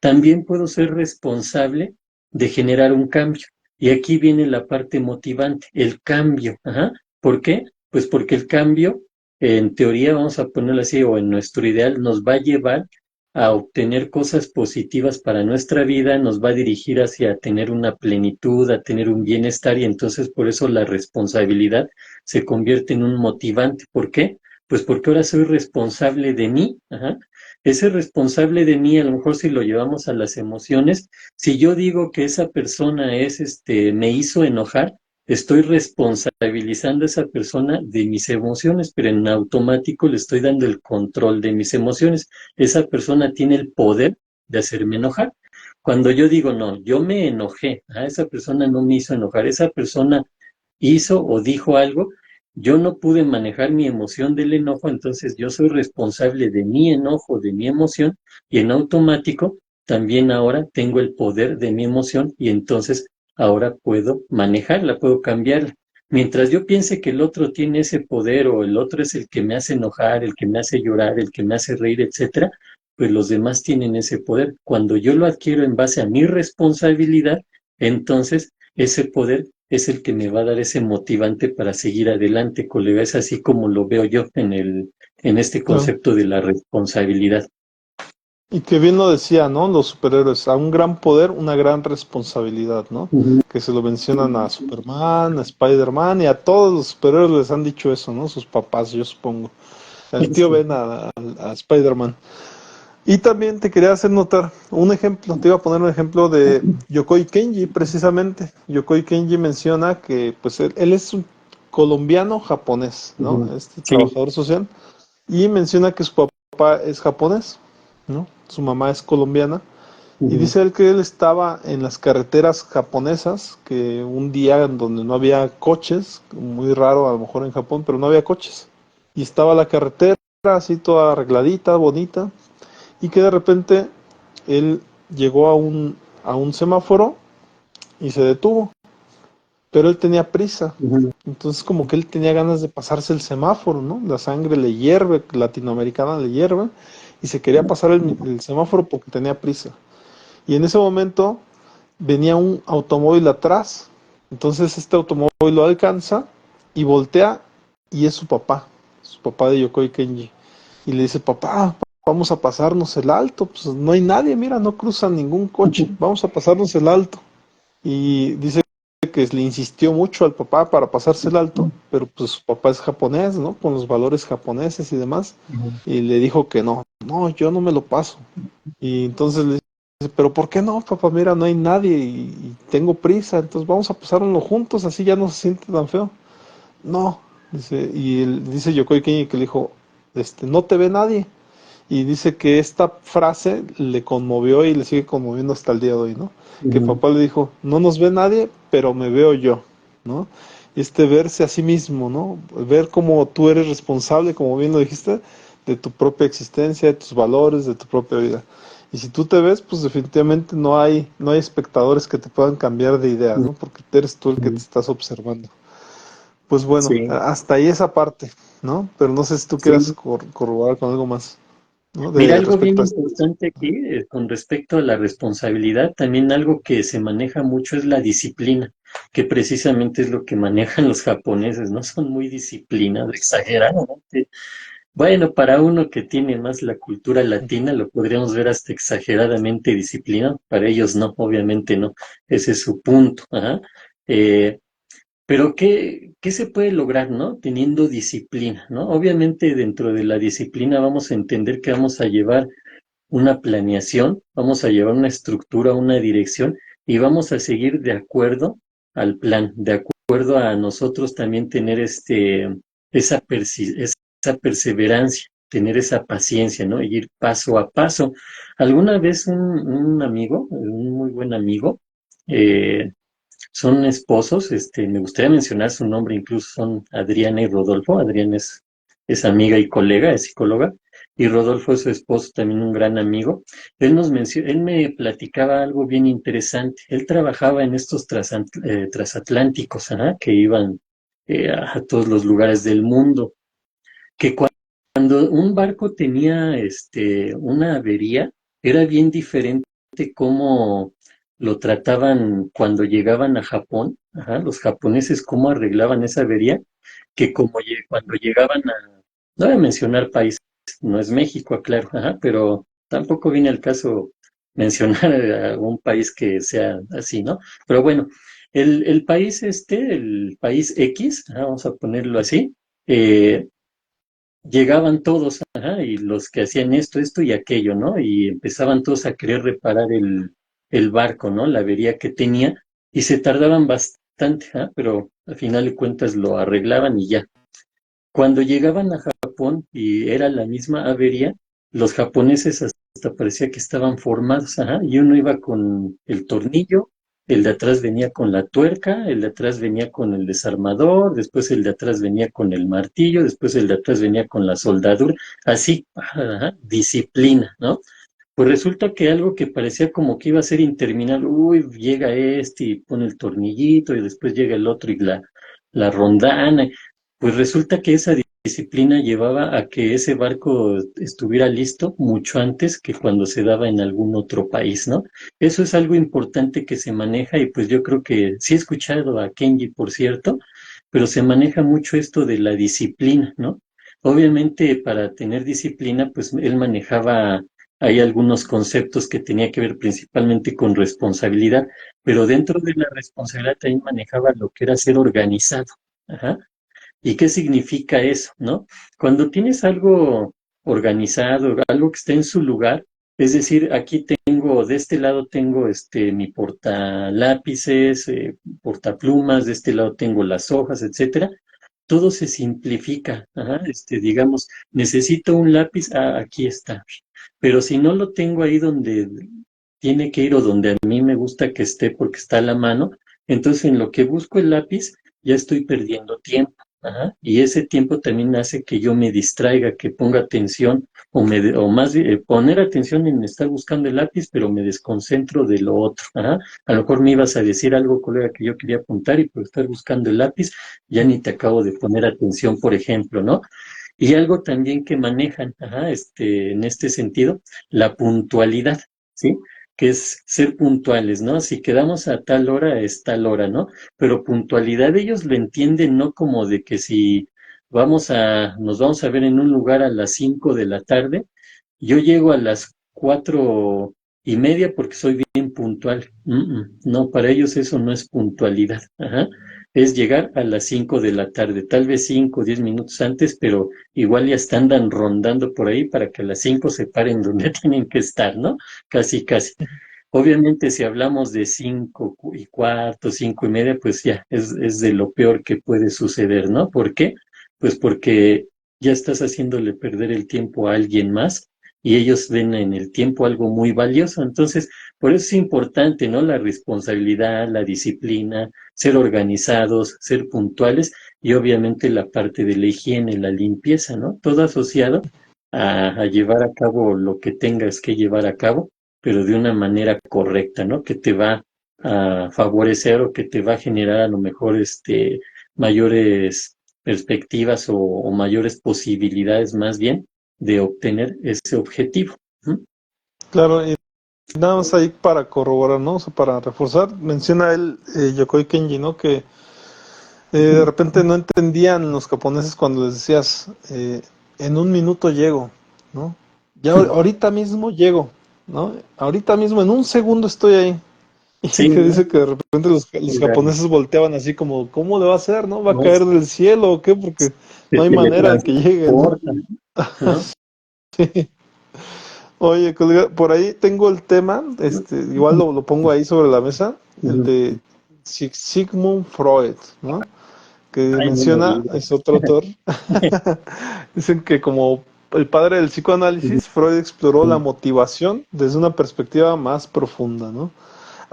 también puedo ser responsable de generar un cambio. Y aquí viene la parte motivante, el cambio. Ajá. ¿Por qué? Pues porque el cambio, en teoría, vamos a ponerlo así, o en nuestro ideal, nos va a llevar a obtener cosas positivas para nuestra vida, nos va a dirigir hacia tener una plenitud, a tener un bienestar y entonces por eso la responsabilidad se convierte en un motivante. ¿Por qué? Pues porque ahora soy responsable de mí. Ajá. Ese responsable de mí, a lo mejor si lo llevamos a las emociones, si yo digo que esa persona me hizo enojar, estoy responsabilizando a esa persona de mis emociones, pero en automático le estoy dando el control de mis emociones. Esa persona tiene el poder de hacerme enojar. Cuando yo digo, no, yo me enojé, esa persona no me hizo enojar, esa persona hizo o dijo algo, yo no pude manejar mi emoción del enojo, entonces yo soy responsable de mi enojo, de mi emoción, y en automático también ahora tengo el poder de mi emoción y entonces ahora puedo manejarla, puedo cambiarla. Mientras yo piense que el otro tiene ese poder o el otro es el que me hace enojar, el que me hace llorar, el que me hace reír, etcétera, pues los demás tienen ese poder. Cuando yo lo adquiero en base a mi responsabilidad, entonces ese poder es el que me va a dar ese motivante para seguir adelante, colega. Es así como lo veo yo en este Claro. concepto de la responsabilidad. Y que bien lo decía, ¿no? Los superhéroes, a un gran poder, una gran responsabilidad, ¿no? Ujú. Que se lo mencionan a Superman, a Spider-Man y a todos los superhéroes les han dicho eso, ¿no? Sus papás, yo supongo. El tío Sí. Ben a Spider-Man. Y también te quería hacer notar un ejemplo, te iba a poner un ejemplo de Yokoi Kenji, precisamente. Yokoi Kenji menciona que pues él es un colombiano japonés, ¿no? Ujú. Este Sí. trabajador social. Y menciona que su papá es japonés, ¿no? Su mamá es colombiana. Y Ujú. dice él que él estaba en las carreteras japonesas, que un día en donde no había coches, muy raro a lo mejor en Japón, pero no había coches. Y estaba la carretera así toda arregladita, bonita, y que de repente él llegó a un semáforo y se detuvo, pero él tenía prisa. Ujú. Entonces como que él tenía ganas de pasarse el semáforo, ¿no? La sangre le hierve, latinoamericana le hierve, y se quería pasar el semáforo porque tenía prisa. Y en ese momento venía un automóvil atrás. Entonces este automóvil lo alcanza y voltea y es su papá de Yokoi Kenji. Y le dice, papá, vamos a pasarnos el alto. Pues no hay nadie, mira, no cruza ningún coche. Vamos a pasarnos el alto. Y dice que le insistió mucho al papá para pasarse el alto, pero pues su papá es japonés, ¿no? Con los valores japoneses y demás. Ujú. Y le dijo que no, no, yo no me lo paso. Y entonces le dice, pero ¿por qué no, papá? Mira, no hay nadie y tengo prisa, entonces vamos a pasárnoslo juntos, así ya no se siente tan feo. No, dice, y dice Yokoi Kenji que le dijo, no te ve nadie. y dice que esta frase le conmovió y le sigue conmoviendo hasta el día de hoy, ¿no? Que Ujú. papá le dijo, no nos ve nadie, pero me veo yo, ¿no? Y verse a sí mismo, ¿no? Ver cómo tú eres responsable, como bien lo dijiste, de tu propia existencia, de tus valores, de tu propia vida. Y si tú te ves, pues definitivamente no hay espectadores que te puedan cambiar de idea, ¿no? Porque eres tú el que te Ujú. estás observando. Pues bueno, Sí, hasta ahí esa parte, ¿no? Pero no sé si tú quieras sí. corroborar con algo más, ¿no? Mira, De algo bien respecto a esto. importante aquí con respecto a la responsabilidad, también algo que se maneja mucho es la disciplina, que precisamente es lo que manejan los japoneses, ¿no? Son muy disciplinados, exageradamente. Bueno, para uno que tiene más la cultura latina, lo podríamos ver hasta exageradamente disciplinado. Para ellos no, obviamente no. Ese es su punto. Ajá. Eh, pero ¿qué se puede lograr, no? Teniendo disciplina, ¿no? Obviamente dentro de la disciplina vamos a entender que vamos a llevar una planeación, vamos a llevar una estructura, una dirección y vamos a seguir de acuerdo al plan, de acuerdo a nosotros también tener esa perseverancia, tener esa paciencia, ¿no? Y ir paso a paso. Alguna vez un amigo, un muy buen amigo, eh, son esposos, me gustaría mencionar su nombre, incluso son Adriana y Rodolfo. Adriana es amiga y colega, es psicóloga, y Rodolfo es su esposo, también un gran amigo. Él me platicaba algo bien interesante. Él trabajaba en estos transatlánticos, ajá, que iban a todos los lugares del mundo, que cuando un barco tenía una avería, era bien diferente cómo lo trataban cuando llegaban a Japón, ajá, los japoneses cómo arreglaban esa avería, que cuando llegaban no voy a mencionar países, no es México, aclaro, ajá, pero tampoco viene al caso mencionar a un país que sea así, ¿no? Pero bueno, el país el país X, ajá, vamos a ponerlo así, eh, llegaban todos, ajá, y los que hacían esto y aquello, ¿no? Y empezaban todos a querer reparar el barco, ¿no? La avería que tenía, y se tardaban bastante, ¿ah? Pero al final de cuentas lo arreglaban y ya. Cuando llegaban a Japón y era la misma avería, los japoneses hasta parecía que estaban formados, ajá, y uno iba con el tornillo, el de atrás venía con la tuerca, el de atrás venía con el desarmador, después el de atrás venía con el martillo, después el de atrás venía con la soldadura, así, ajá, disciplina, ¿no? Pues resulta que algo que parecía como que iba a ser interminable, uy, llega y pone el tornillito, y después llega el otro y la rondana, pues resulta que esa disciplina llevaba a que ese barco estuviera listo mucho antes que cuando se daba en algún otro país, ¿no? Eso es algo importante que se maneja y pues yo creo que sí he escuchado a Kenji, por cierto, pero se maneja mucho esto de la disciplina, ¿no? Obviamente para tener disciplina, pues él manejaba hay algunos conceptos que tenía que ver principalmente con responsabilidad, pero dentro de la responsabilidad también manejaba lo que era ser organizado. Ajá. ¿Y qué significa eso, no? Cuando tienes algo organizado, algo que está en su lugar, es decir, aquí tengo, de este lado tengo mi portalápices, portaplumas, de este lado tengo las hojas, etcétera. Todo se simplifica, ajá, digamos, necesito un lápiz, aquí está. Pero si no lo tengo ahí donde tiene que ir o donde a mí me gusta que esté porque está a la mano, entonces en lo que busco el lápiz ya estoy perdiendo tiempo. Ajá, y ese tiempo también hace que yo me distraiga, que ponga atención o más bien, poner atención en estar buscando el lápiz, pero me desconcentro de lo otro. Ajá. A lo mejor me ibas a decir algo, colega, que yo quería apuntar y por estar buscando el lápiz ya ni te acabo de poner atención, por ejemplo, ¿no? Y algo también que manejan, ajá, en este sentido, la puntualidad, ¿sí? Que es ser puntuales, ¿no? Si quedamos a tal hora, es tal hora, ¿no? Pero puntualidad ellos lo entienden no como de que si nos vamos a ver en un lugar a las 5 de la tarde, yo llego a las 4:30 porque soy bien puntual. No, para ellos eso no es puntualidad. Ajá. Es llegar a las 5 de la tarde, tal vez 5 o 10 minutos antes, pero igual ya están andan rondando por ahí para que a las 5 se paren donde tienen que estar, ¿no? Casi, casi. Obviamente, si hablamos de 5:15, 5:30, pues ya es de lo peor que puede suceder, ¿no? ¿Por qué? Pues porque ya estás haciéndole perder el tiempo a alguien más y ellos ven en el tiempo algo muy valioso. Entonces, por eso es importante, ¿no? La responsabilidad, la disciplina, ser organizados, ser puntuales y obviamente la parte de la higiene, la limpieza, ¿no? Todo asociado a llevar a cabo lo que tengas que llevar a cabo, pero de una manera correcta, ¿no? Que te va a favorecer o que te va a generar a lo mejor mayores perspectivas o mayores posibilidades más bien de obtener ese objetivo. ¿Mm? Claro, y nada más ahí para corroborar, ¿no? O sea, para reforzar, menciona él, Yokoi Kenji, ¿no? Que de Ujú. repente no entendían los japoneses cuando les decías, en un minuto llego, ¿no? Ya ahorita mismo llego, ¿no? Ahorita mismo, en un segundo estoy ahí. Sí, Y que dice que de repente los claro. japoneses volteaban así como, ¿cómo le va a hacer, no? ¿Va a No, caer del cielo o qué? Porque se no hay manera de que llegue, ¿no? teletransportan, ¿no? Oye, colega, por ahí tengo el tema, igual lo pongo ahí sobre la mesa, el Ujú. de Sigmund Freud, ¿no? Que Ay, no me menciona, digas. es otro autor, dicen que como el padre del psicoanálisis, Freud exploró la Ujú. motivación desde una perspectiva más profunda, ¿no?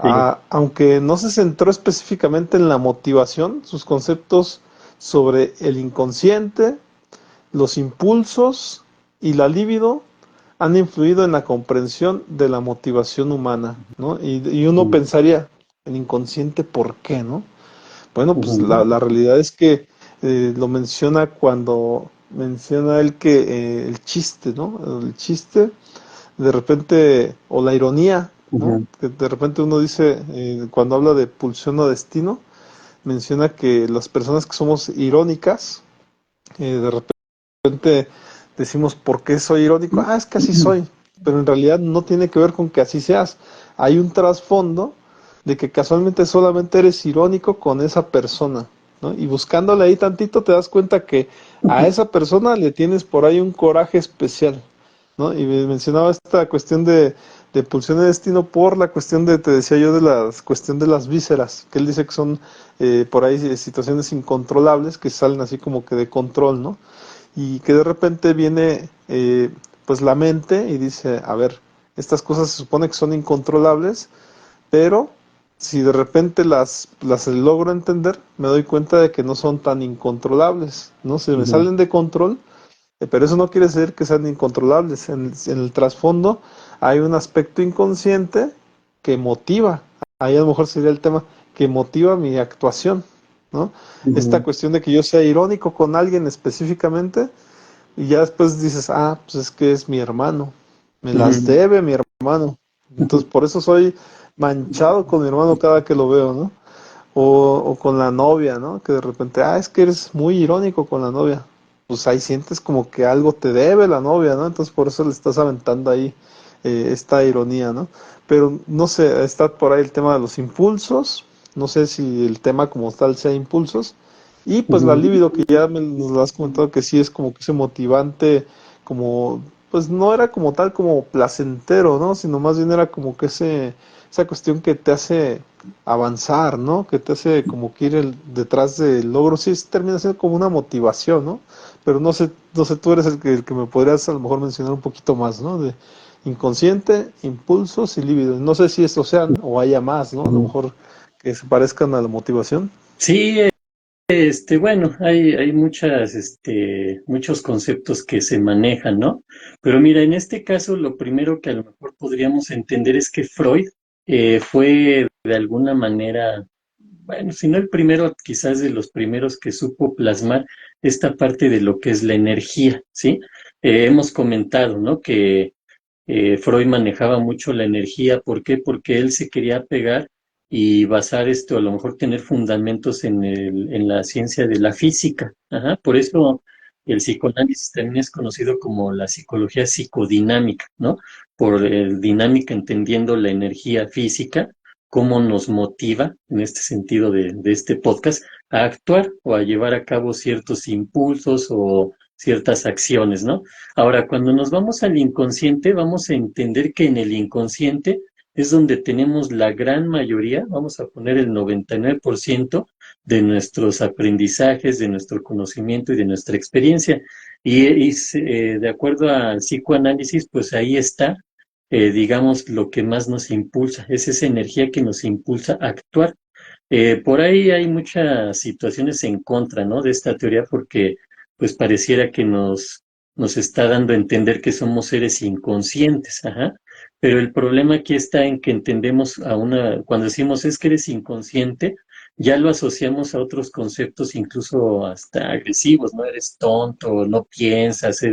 Sí. Aunque no se centró específicamente en la motivación, sus conceptos sobre el inconsciente, los impulsos y la libido han influido en la comprensión de la motivación humana, ¿no? Y uno Ujú. pensaría, el inconsciente, ¿por qué, no? Bueno, pues Ujú. la realidad es que lo menciona cuando menciona él que el chiste, ¿no? El chiste, de repente, o la ironía, ¿no? Ujú. Que de repente uno dice, cuando habla de pulsión o destino, menciona que las personas que somos irónicas, de repente decimos, ¿por qué soy irónico? Ah, es que así soy, pero en realidad no tiene que ver con que así seas. Hay un trasfondo de que casualmente solamente eres irónico con esa persona, ¿no? Y buscándole ahí tantito te das cuenta que a esa persona le tienes por ahí un coraje especial, ¿no? Y me mencionaba esta cuestión de pulsión de destino por la cuestión de, te decía yo, de la cuestión de las vísceras, que él dice que son por ahí situaciones incontrolables que salen así como que de control, ¿no? Y que de repente viene pues la mente y dice, a ver, estas cosas se supone que son incontrolables, pero si de repente las logro entender, me doy cuenta de que no son tan incontrolables, ¿no? Se me Ujú. salen de control, pero eso no quiere decir que sean incontrolables. En el trasfondo hay un aspecto inconsciente que motiva, ahí a lo mejor sería el tema, que motiva mi actuación, ¿no? Esta Ujú. cuestión de que yo sea irónico con alguien específicamente, y ya después dices, ah, pues es que es mi hermano, me las Ujú. debe mi hermano. Entonces por eso soy manchado con mi hermano cada que lo veo, ¿no? O con la novia, ¿no? Que de repente, ah, es que eres muy irónico con la novia. Pues ahí sientes como que algo te debe la novia, ¿no? Entonces por eso le estás aventando ahí esta ironía, ¿no? Pero no sé, está por ahí el tema de los impulsos, no sé si el tema como tal sea impulsos, y pues la Ujú. libido que ya nos lo has comentado que sí es como que ese motivante, como, pues no era como tal como placentero, ¿no? Sino más bien era como que esa cuestión que te hace avanzar, ¿no? Que te hace como que ir detrás del logro, sí termina siendo como una motivación, ¿no? Pero no sé, tú eres el que me podrías a lo mejor mencionar un poquito más, ¿no? De inconsciente, impulsos y líbido. No sé si estos sean o haya más, ¿no? A lo Ujú. mejor que se parezcan a la motivación. Sí, bueno, hay muchos conceptos que se manejan, ¿no? Pero mira, en este caso, lo primero que a lo mejor podríamos entender es que Freud fue de alguna manera, bueno, si no el primero, quizás de los primeros que supo plasmar esta parte de lo que es la energía, ¿sí? Hemos comentado, ¿no? Que Freud manejaba mucho la energía. ¿Por qué? Porque él se quería pegar y basar esto, a lo mejor tener fundamentos en la ciencia de la física. Ajá. Por eso el psicoanálisis también es conocido como la psicología psicodinámica, ¿no? Por dinámica entendiendo la energía física, cómo nos motiva, en este sentido de este podcast, a actuar o a llevar a cabo ciertos impulsos o ciertas acciones, ¿no? Ahora, cuando nos vamos al inconsciente, vamos a entender que en el inconsciente es donde tenemos la gran mayoría, vamos a poner el 99% de nuestros aprendizajes, de nuestro conocimiento y de nuestra experiencia. De acuerdo al psicoanálisis, pues ahí está, digamos, lo que más nos impulsa, es esa energía que nos impulsa a actuar. Por ahí hay muchas situaciones en contra, ¿no? De esta teoría porque pues pareciera que nos está dando a entender que somos seres inconscientes, ajá. Pero el problema aquí está en que entendemos cuando decimos es que eres inconsciente, ya lo asociamos a otros conceptos incluso hasta agresivos, ¿no? Eres tonto, no piensas,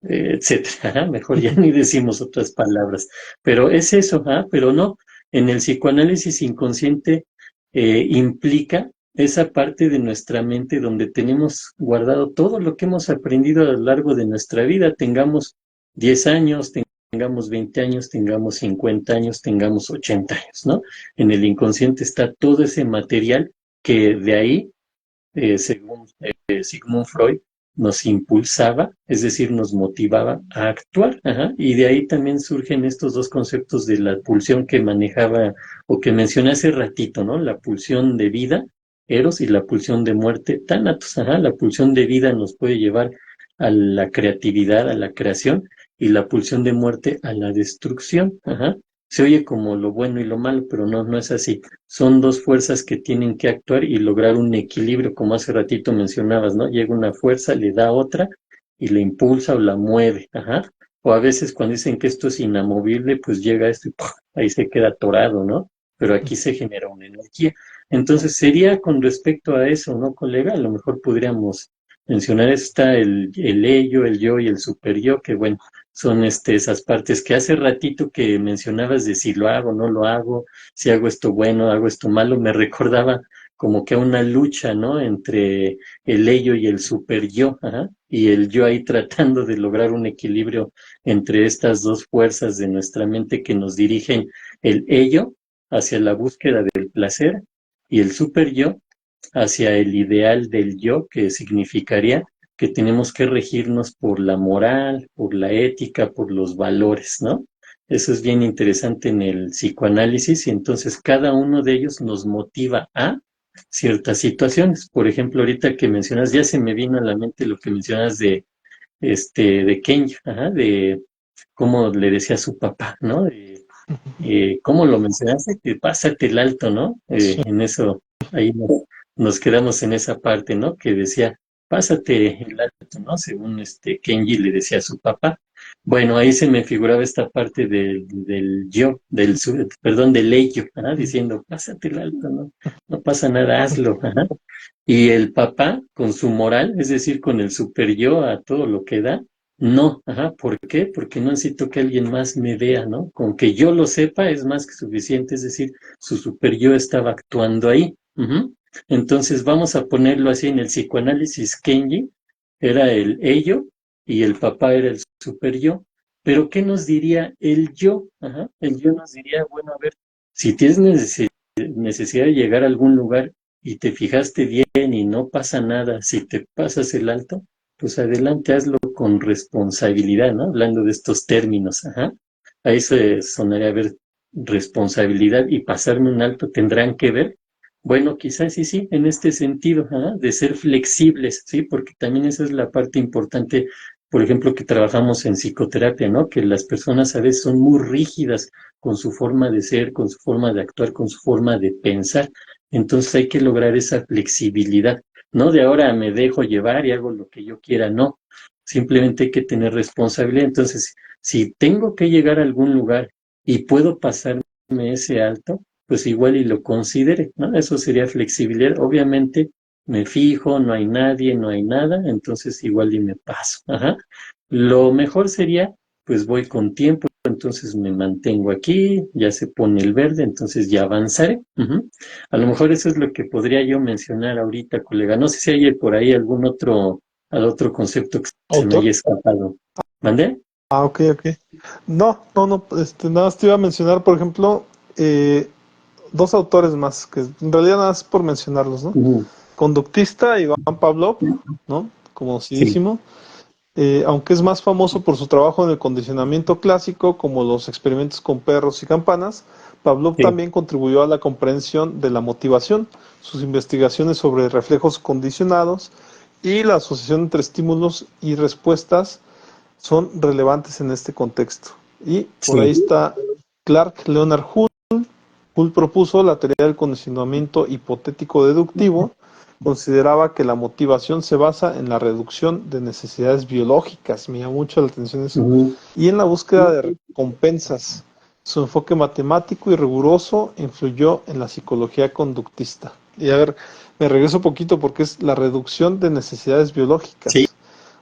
etcétera. Ajá. Mejor ya ni decimos otras palabras. Pero es eso, ¿ah? Pero no. En el psicoanálisis inconsciente implica esa parte de nuestra mente donde tenemos guardado todo lo que hemos aprendido a lo largo de nuestra vida. Tengamos 10 años, tengamos 20 años, tengamos 50 años, tengamos 80 años, ¿no? En el inconsciente está todo ese material que de ahí según Sigmund Freud, nos impulsaba, es decir, nos motivaba a actuar. Ajá. Y de ahí también surgen estos dos conceptos de la pulsión que manejaba o que mencioné hace ratito, ¿no? La pulsión de vida, Eros, y la pulsión de muerte, Thanatos. Ajá. La pulsión de vida nos puede llevar a la creatividad, a la creación, y la pulsión de muerte a la destrucción. Ajá. Se oye como lo bueno y lo malo, pero no, no es así. Son dos fuerzas que tienen que actuar y lograr un equilibrio, como hace ratito mencionabas, ¿no? Llega una fuerza, le da otra y la impulsa o la mueve, ajá. O a veces cuando dicen que esto es inamovible, pues llega esto y ¡puf! Ahí se queda atorado, ¿no? Pero aquí se genera una energía. Entonces sería con respecto a eso, ¿no, colega? A lo mejor podríamos mencionar, está el ello, el yo y el super yo, que bueno, son esas partes que hace ratito que mencionabas de si lo hago, no lo hago, si hago esto bueno, hago esto malo, me recordaba como que a una lucha, ¿no? Entre el ello y el super yo, ajá, y el yo ahí tratando de lograr un equilibrio entre estas dos fuerzas de nuestra mente que nos dirigen el ello hacia la búsqueda del placer y el super yo hacia el ideal del yo, que significaría que tenemos que regirnos por la moral, por la ética, por los valores, ¿no? Eso es bien interesante en el psicoanálisis y entonces cada uno de ellos nos motiva a ciertas situaciones. Por ejemplo, ahorita que mencionas, ya se me vino a la mente lo que mencionas de Kenji, ajá, de cómo le decía a su papá, ¿no? ¿Cómo lo mencionaste? Que pásate el alto, ¿no? Sí. En eso, ahí nos quedamos en esa parte, ¿no? Que decía, pásate el alto, ¿no? Según Kenji le decía a su papá. Bueno, ahí se me figuraba esta parte del yo, perdón, del ello, ¿ah? Diciendo, pásate el alto, ¿no? No pasa nada, hazlo, ajá. Y el papá, con su moral, es decir, con el super yo a todo lo que da, no, ajá, ¿por qué? Porque no necesito que alguien más me vea, ¿no? Con que yo lo sepa es más que suficiente, es decir, su super yo estaba actuando ahí. Ujú. Entonces vamos a ponerlo así en el psicoanálisis Kenji, era el ello y el papá era el super yo. Pero ¿qué nos diría el yo? Ajá, el yo nos diría, bueno, a ver, si tienes necesidad de llegar a algún lugar y te fijaste bien y no pasa nada, si te pasas el alto, pues adelante, hazlo con responsabilidad, ¿no? Hablando de estos términos, ajá. Ahí se sonaría a ver responsabilidad y pasarme un alto tendrán que ver. Bueno, quizás sí, sí, en este sentido, ajá, de ser flexibles, ¿sí? Porque también esa es la parte importante, por ejemplo, que trabajamos en psicoterapia, ¿no? Que las personas a veces son muy rígidas con su forma de ser, con su forma de actuar, con su forma de pensar. Entonces hay que lograr esa flexibilidad. No de ahora me dejo llevar y hago lo que yo quiera, no. Simplemente hay que tener responsabilidad. Entonces, si tengo que llegar a algún lugar y puedo pasarme ese alto, pues igual y lo considere, ¿no? Eso sería flexibilidad. Obviamente me fijo, no hay nadie, no hay nada, entonces igual y me paso. Ajá. Lo mejor sería, pues voy con tiempo, entonces me mantengo aquí, ya se pone el verde, entonces ya avanzaré. Ujú. A lo mejor eso es lo que podría yo mencionar ahorita, colega. No sé si hay por ahí al otro concepto que se me ¿Autor? haya escapado. ¿Mandé? Ah, ok, ok. No, no, no, nada más te iba a mencionar, por ejemplo, eh, dos autores más, que en realidad nada más por mencionarlos, ¿no? Ujú. Conductista, Iván Pavlov, ¿no? Sí, Conocidísimo, aunque es más famoso por su trabajo en el condicionamiento clásico, como los experimentos con perros y campanas, Pavlov sí. también contribuyó a la comprensión de la motivación. Sus investigaciones sobre reflejos condicionados y la asociación entre estímulos y respuestas son relevantes en este contexto. Y por ahí Sí. está Clark Leonard Hull. Hull propuso la teoría del condicionamiento hipotético deductivo. Consideraba que la motivación se basa en la reducción de necesidades biológicas, me llama mucho la atención eso, y en la búsqueda de recompensas. Su enfoque matemático y riguroso influyó en la psicología conductista. Y a ver, me regreso un poquito porque es la reducción de necesidades Sí, biológicas.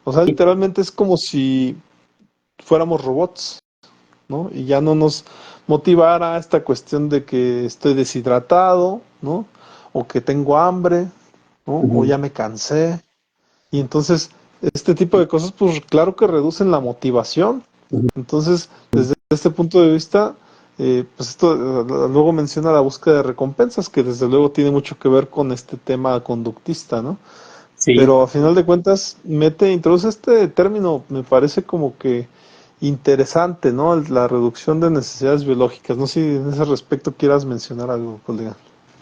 O sea, literalmente es como si fuéramos robots, ¿no? Y ya no nos motivara esta cuestión de que estoy deshidratado, ¿no? O que tengo hambre, ¿no? O ya me cansé. Y entonces, este tipo de cosas, pues claro que reducen la motivación. Entonces, desde este punto de vista, pues esto luego menciona la búsqueda de recompensas, que desde luego tiene mucho que ver con este tema conductista, ¿no? sí. Pero a final de cuentas, introduce este término, me parece como que interesante, ¿no? La reducción de necesidades biológicas. No sé si en ese respecto quieras mencionar algo, colega.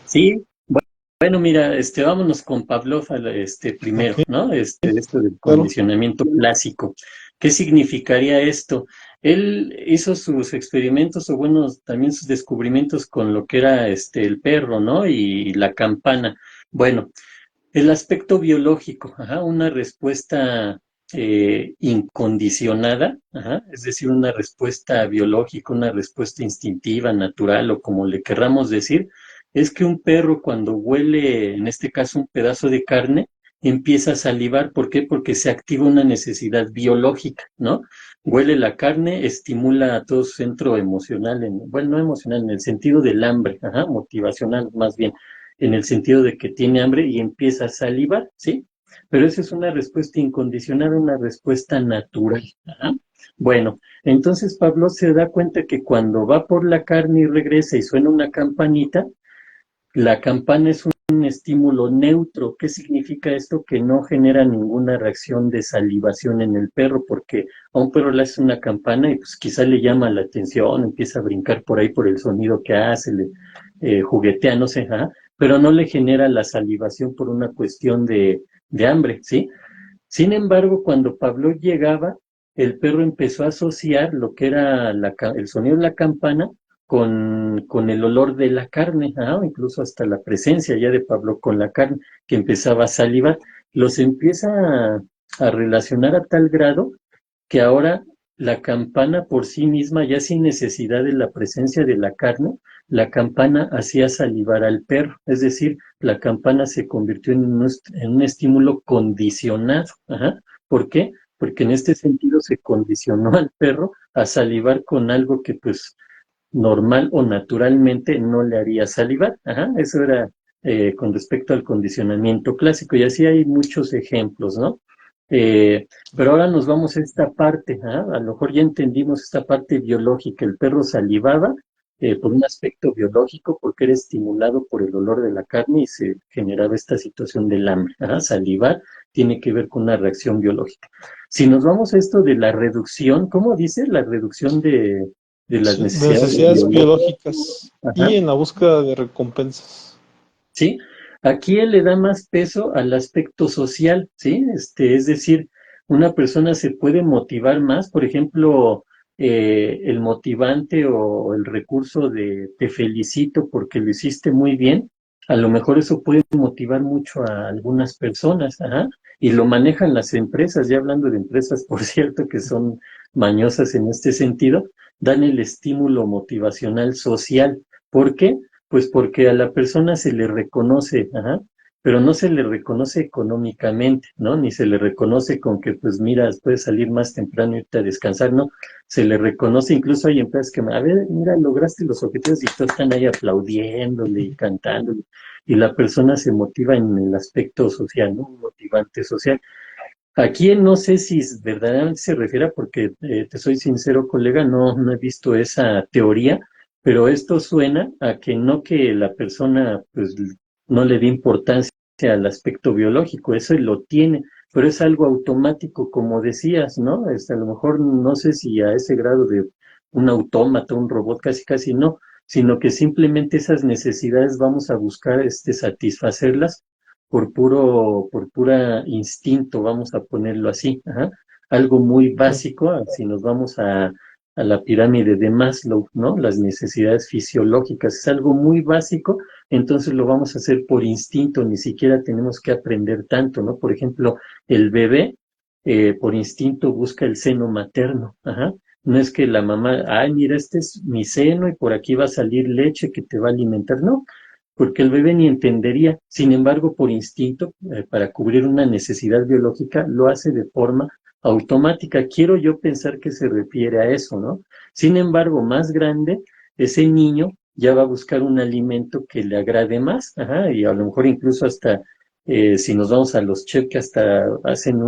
Sí, bueno, mira, vámonos con Pavlov primero, Ok, ¿no? Esto del claro. condicionamiento clásico. ¿Qué significaría esto? Él hizo sus experimentos, o bueno, también sus descubrimientos con lo que era el perro, ¿no? Y la campana. Bueno, el aspecto biológico, ajá, una respuesta incondicionada, ajá, es decir, una respuesta biológica, una respuesta instintiva, natural o como le querramos decir, es que un perro cuando huele, en este caso, un pedazo de carne, empieza a salivar. ¿Por qué? Porque se activa una necesidad biológica, ¿no? Huele la carne, estimula a todo su centro emocional, bueno, no emocional, en el sentido del hambre, ajá, motivacional más bien en el sentido de que tiene hambre y empieza a salivar, ¿sí? Pero esa es una respuesta incondicional, una respuesta natural. Ajá. Bueno, entonces Pablo se da cuenta que cuando va por la carne y regresa y suena una campanita, la campana es un estímulo neutro. ¿Qué significa esto? Que no genera ninguna reacción de salivación en el perro, porque a un perro le hace una campana y pues quizá le llama la atención, empieza a brincar por ahí por el sonido que hace, le juguetea, no sé, ajá, pero no le genera la salivación por una cuestión de hambre, ¿sí? Sin embargo, cuando Pablo llegaba, el perro empezó a asociar lo que era el sonido de la campana con el olor de la carne, o incluso hasta la presencia ya de Pablo con la carne, que empezaba a salivar. Los empieza a relacionar a tal grado que ahora la campana por sí misma, ya sin necesidad de la presencia de la carne, la campana hacía salivar al perro, es decir, la campana se convirtió en un estímulo condicionado. Ajá. ¿Por qué? Porque en este sentido se condicionó al perro a salivar con algo que pues normal o naturalmente no le haría salivar. Ajá. Eso era con respecto al condicionamiento clásico, y así hay muchos ejemplos, ¿no? Pero ahora nos vamos a esta parte, ¿ah? A lo mejor ya entendimos esta parte biológica. El perro salivaba por un aspecto biológico porque era estimulado por el olor de la carne y se generaba esta situación del hambre. ¿Ah? Salivar tiene que ver con una reacción biológica. Si nos vamos a esto de la reducción, ¿cómo dice? La reducción de las Sí, de necesidades necesidades biológicas. biológicas Ajá. y en la búsqueda de recompensas. ¿Sí? Aquí él le da más peso al aspecto social, ¿sí? Es decir, una persona se puede motivar más, por ejemplo, el motivante o el recurso de te felicito porque lo hiciste muy bien, a lo mejor eso puede motivar mucho a algunas personas, ajá, y lo manejan las empresas, ya hablando de empresas, por cierto, que son mañosas en este sentido, dan el estímulo motivacional social. ¿Por qué? Pues porque a la persona se le reconoce, ajá, pero no se le reconoce económicamente, ¿no? Ni se le reconoce con que, pues mira, puedes salir más temprano y irte a descansar, ¿no? Se le reconoce, incluso hay empresas que, a ver, mira, lograste los objetivos y todos están ahí aplaudiéndole y cantándole, y la persona se motiva en el aspecto social, ¿no? Un motivante social. Aquí no sé si verdaderamente se refiere, porque te soy sincero, colega, no he visto esa teoría, pero esto suena a que no, que la persona pues no le dé importancia al aspecto biológico, eso lo tiene, pero es algo automático, como decías, ¿no? A lo mejor no sé si a ese grado de un autómata, un robot, casi casi no, sino que simplemente esas necesidades vamos a buscar satisfacerlas por pura instinto, vamos a ponerlo así, ajá. Algo muy Sí. básico, si nos vamos a la pirámide de Maslow, ¿no? Las necesidades fisiológicas, es algo muy básico, entonces lo vamos a hacer por instinto, ni siquiera tenemos que aprender tanto, ¿no? Por ejemplo, el bebé por instinto busca el seno materno, ajá. No es que la mamá, ay, mira, este es mi seno y por aquí va a salir leche que te va a alimentar, no, porque el bebé ni entendería. Sin embargo, por instinto, para cubrir una necesidad biológica, lo hace de forma automática. Quiero yo pensar que se refiere a eso, ¿no? Sin embargo, más grande, ese niño ya va a buscar un alimento que le agrade más, ajá, y a lo mejor incluso hasta, si nos vamos a los chefs que hasta hacen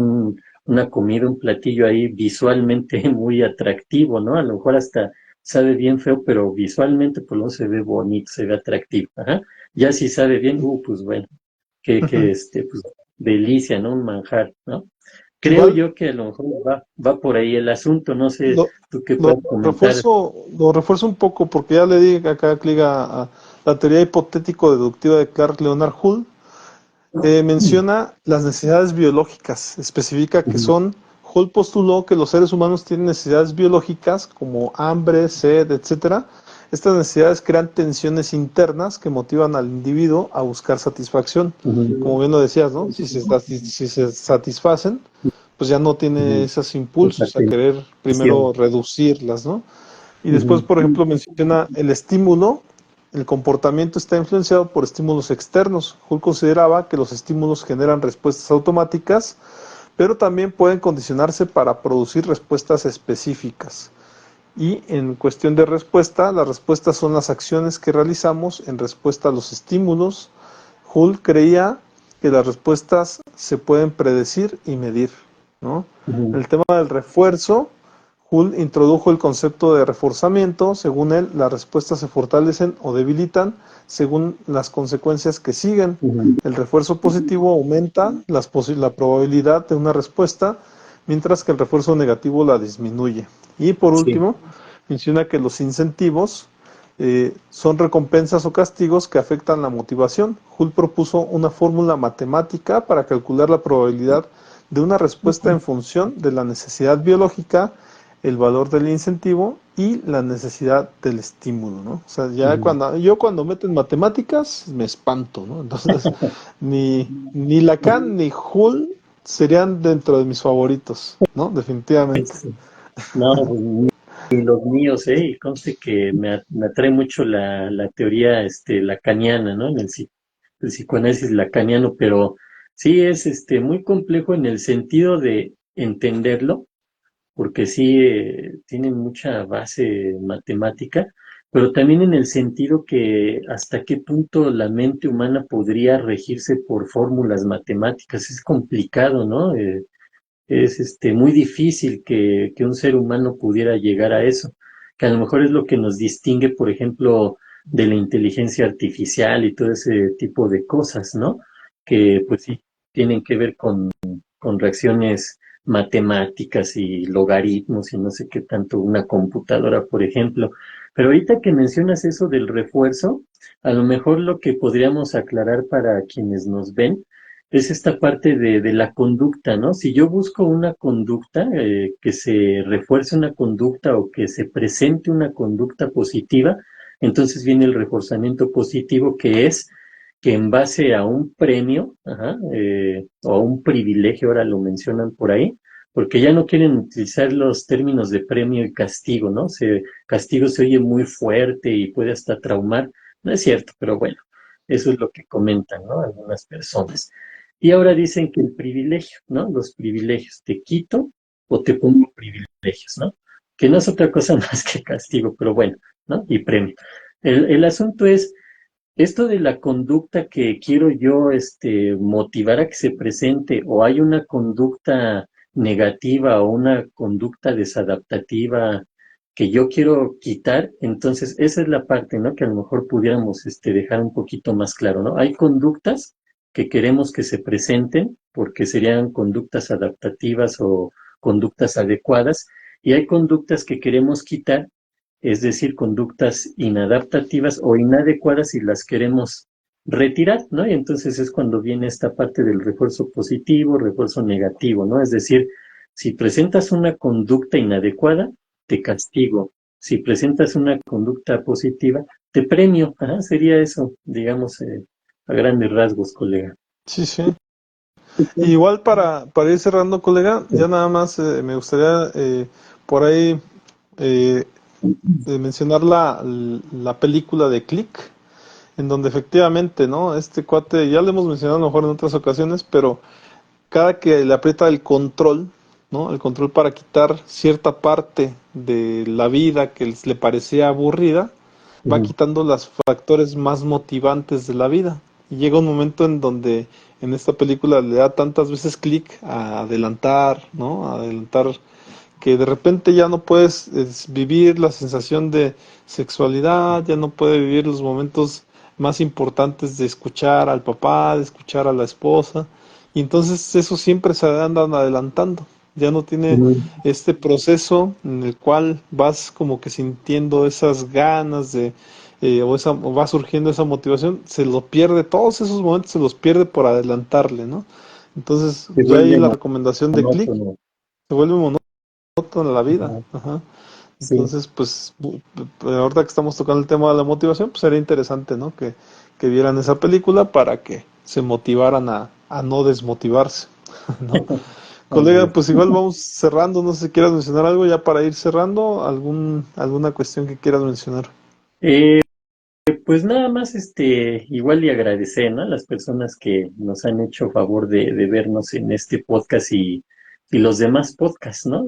una comida, un platillo ahí visualmente muy atractivo, ¿no? A lo mejor hasta sabe bien feo, pero visualmente por lo menos se ve bonito, se ve atractivo, ajá. Ya si sabe bien, pues bueno, pues delicia, ¿no? Un manjar, ¿no? Creo Igual yo que a lo mejor va por ahí el asunto, no sé lo, tú qué lo puedas comentar. refuerzo un poco porque ya le di acá clic a la teoría hipotético-deductiva de Clark Leonard Hull. Menciona las necesidades biológicas, especifica que Ujú, son, Hull postuló que los seres humanos tienen necesidades biológicas como hambre, sed, etcétera. Estas necesidades crean tensiones internas que motivan al individuo a buscar satisfacción. Como ujú, bien lo decías, ¿no? Si se satisfacen, pues ya no tiene ujú. esos Esa impulsos a querer tensión. primero reducirlas, ¿no? Y después, Ujú, por ejemplo, menciona el estímulo. El comportamiento está influenciado por estímulos externos. Hull consideraba que los estímulos generan respuestas automáticas, pero también pueden condicionarse para producir respuestas específicas. Y en cuestión de respuesta, las respuestas son las acciones que realizamos en respuesta a los estímulos. Hull creía que las respuestas se pueden predecir y medir, ¿no? ujú, El tema del refuerzo, Hull introdujo el concepto de reforzamiento. Según él, las respuestas se fortalecen o debilitan según las consecuencias que siguen. ujú. El refuerzo positivo aumenta la probabilidad de una respuesta, mientras que el refuerzo negativo la disminuye. Y por Sí. último, menciona que los incentivos son recompensas o castigos que afectan la motivación. Hull propuso una fórmula matemática para calcular la probabilidad de una respuesta en función de la necesidad biológica, el valor del incentivo y la necesidad del estímulo, ¿no? O sea, ya Ujú. cuando meto en matemáticas me espanto, ¿no? Entonces, ni Lacan ni Hull serían dentro de mis favoritos, ¿no? Definitivamente. Sí. No, pues, ni los míos, y conste que me atrae mucho la teoría lacaniana, ¿no? El psicoanálisis lacaniano, pero sí es muy complejo en el sentido de entenderlo, porque sí tiene mucha base matemática, pero también en el sentido que hasta qué punto la mente humana podría regirse por fórmulas matemáticas. Es complicado, ¿no? Es muy difícil que un ser humano pudiera llegar a eso, que a lo mejor es lo que nos distingue, por ejemplo, de la inteligencia artificial y todo ese tipo de cosas, ¿no? Que pues sí, tienen que ver con reacciones matemáticas y logaritmos y no sé qué tanto una computadora, por ejemplo. Pero ahorita que mencionas eso del refuerzo, a lo mejor lo que podríamos aclarar para quienes nos ven es esta parte de la conducta, ¿no? Si yo busco una conducta, que se refuerce una conducta o que se presente una conducta positiva, entonces viene el reforzamiento positivo, que es que en base a un premio, ajá, o a un privilegio, ahora lo mencionan por ahí, porque ya no quieren utilizar los términos de premio y castigo, ¿no? Castigo se oye muy fuerte y puede hasta traumar. No es cierto, pero bueno, eso es lo que comentan, ¿no? Algunas personas. Y ahora dicen que el privilegio, ¿no? Los privilegios, te quito o te pongo privilegios, ¿no? Que no es otra cosa más que castigo, pero bueno, ¿no? Y premio. El asunto es, esto de la conducta que quiero yo motivar a que se presente, o hay una conducta negativa o una conducta desadaptativa que yo quiero quitar, entonces esa es la parte, ¿no? Que a lo mejor pudiéramos dejar un poquito más claro, ¿no? Hay conductas que queremos que se presenten porque serían conductas adaptativas o conductas adecuadas, y hay conductas que queremos quitar, es decir, conductas inadaptativas o inadecuadas, y las queremos retirar, ¿no? Y entonces es cuando viene esta parte del refuerzo positivo, refuerzo negativo, ¿no? Es decir, si presentas una conducta inadecuada, te castigo. Si presentas una conducta positiva, te premio. Ajá, sería eso, digamos, a grandes rasgos, colega. Sí, sí. Igual para ir cerrando, colega, ya nada más me gustaría por ahí eh, mencionar la película de Click, en donde efectivamente, ¿no? Este cuate, ya lo hemos mencionado a lo mejor en otras ocasiones, pero cada que le aprieta el control, ¿no? El control para quitar cierta parte de la vida que le parecía aburrida, va Ujú. quitando los factores más motivantes de la vida. Y llega un momento en donde en esta película le da tantas veces clic a adelantar, ¿no? A adelantar que de repente ya no puedes vivir la sensación de sexualidad, ya no puedes vivir los momentos más importantes de escuchar al papá, de escuchar a la esposa, y entonces eso siempre se andan adelantando, ya no tiene Ujú. este proceso en el cual vas como que sintiendo esas ganas de, o va surgiendo esa motivación, se lo pierde, todos esos momentos se los pierde por adelantarle, ¿no? Entonces Se ya ahí vuelve la recomendación de clic monótono. se vuelve toda la vida. Ajá. Ajá. Sí. Entonces, pues, ahorita que estamos tocando el tema de la motivación, pues sería interesante, ¿no? Que vieran esa película para que se motivaran a no desmotivarse, ¿no? Así Colega, es. pues igual vamos cerrando, no sé si quieras mencionar algo ya para ir cerrando, alguna cuestión que quieras mencionar. Eh, Pues nada más, igual y agradecer, ¿no? A las personas que nos han hecho favor de vernos en este podcast y los demás podcasts, ¿no?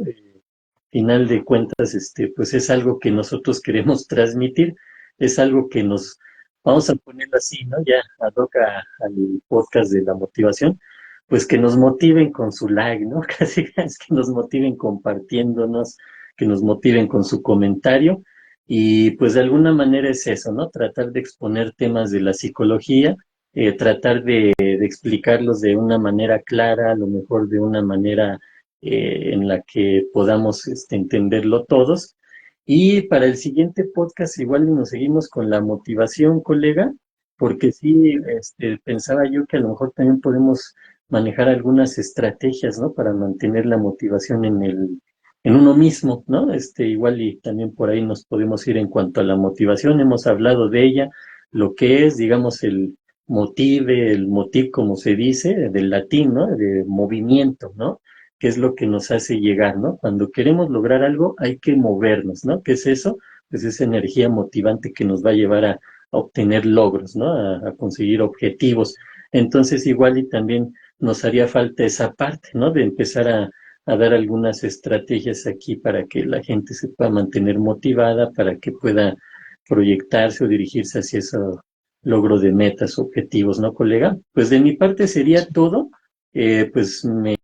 Final de cuentas, pues es algo que nosotros queremos transmitir, es algo que nos, vamos a ponerlo así, ¿no? Ya ad hoc al podcast de la motivación, pues que nos motiven con su like, ¿no? Casi que nos motiven compartiéndonos, que nos motiven con su comentario. Y pues de alguna manera es eso, ¿no? Tratar de exponer temas de la psicología, tratar de explicarlos de una manera clara, a lo mejor de una manera en la que podamos entenderlo todos. Y para el siguiente podcast igual nos seguimos con la motivación, colega, porque sí, pensaba yo que a lo mejor también podemos manejar algunas estrategias, ¿no? Para mantener la motivación en uno mismo, ¿no? Igual y también por ahí nos podemos ir en cuanto a la motivación. Hemos hablado de ella, lo que es, digamos, el motiv, como se dice, del latín, ¿no? De movimiento, ¿no? ¿Qué es lo que nos hace llegar, ¿no? Cuando queremos lograr algo hay que movernos, ¿no? ¿Qué es eso? Pues esa energía motivante que nos va a llevar a obtener logros, ¿no? A conseguir objetivos. Entonces igual y también nos haría falta esa parte, ¿no? De empezar a dar algunas estrategias aquí para que la gente se pueda mantener motivada, para que pueda proyectarse o dirigirse hacia ese logro de metas, objetivos, ¿no, colega? Pues de mi parte sería todo. Pues me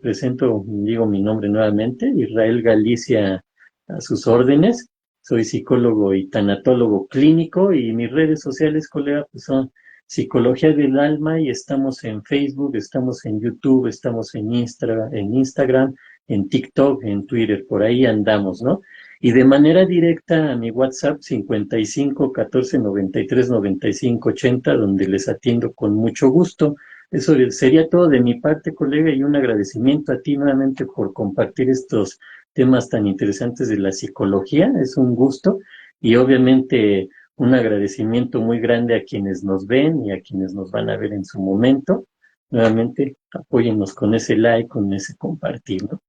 presento, digo mi nombre nuevamente, Israel Galicia, a sus órdenes. Soy psicólogo y tanatólogo clínico y mis redes sociales, colega, pues son Psicología del Alma y estamos en Facebook, estamos en YouTube, estamos en Instagram, en TikTok, en Twitter, por ahí andamos, ¿no? Y de manera directa a mi WhatsApp 55 14 93 95 80, donde les atiendo con mucho gusto. Eso sería todo de mi parte, colega, y un agradecimiento a ti nuevamente por compartir estos temas tan interesantes de la psicología. Es un gusto y obviamente un agradecimiento muy grande a quienes nos ven y a quienes nos van a ver en su momento. Nuevamente, apóyennos con ese like, con ese compartir, ¿no?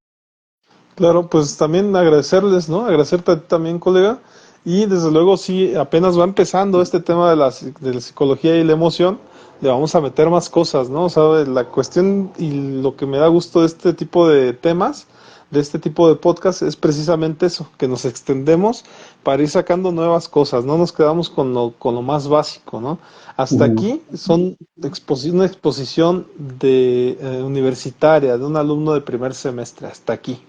Claro, pues también agradecerles, ¿no? Agradecerte a ti también, colega. Y desde luego, sí, apenas va empezando este tema de la psicología y la emoción, le vamos a meter más cosas, ¿no? O sea, la cuestión y lo que me da gusto de este tipo de temas, de este tipo de podcast, es precisamente eso, que nos extendemos para ir sacando nuevas cosas, no nos quedamos con lo más básico, ¿no? Hasta Ujú. aquí son una exposición de universitaria, de un alumno de primer semestre, hasta aquí.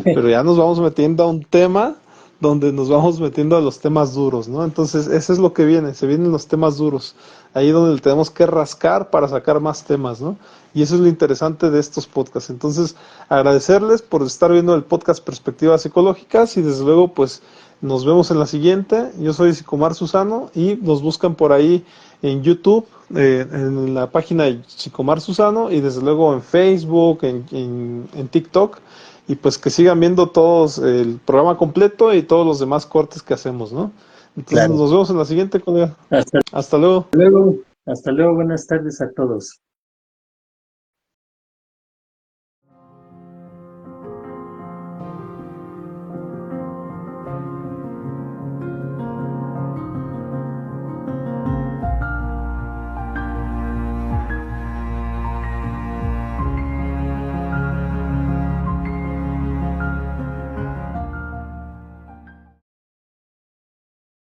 Pero ya nos vamos metiendo a un tema donde nos vamos metiendo a los temas duros, ¿no? Entonces, eso es lo que viene, se vienen los temas duros, ahí donde tenemos que rascar para sacar más temas, ¿no? Y eso es lo interesante de estos podcasts. Entonces, agradecerles por estar viendo el podcast Perspectivas Psicológicas y desde luego, pues, Nos vemos en la siguiente. Yo soy Sicomar Susano y nos buscan por ahí en YouTube, en la página de Sicomar Susano y desde luego en Facebook, en TikTok. Y pues que sigan viendo todos el programa completo y todos los demás cortes que hacemos, ¿no? Entonces Claro. nos vemos en la siguiente, colega. Hasta Hasta luego. luego. Hasta luego. Buenas tardes a todos.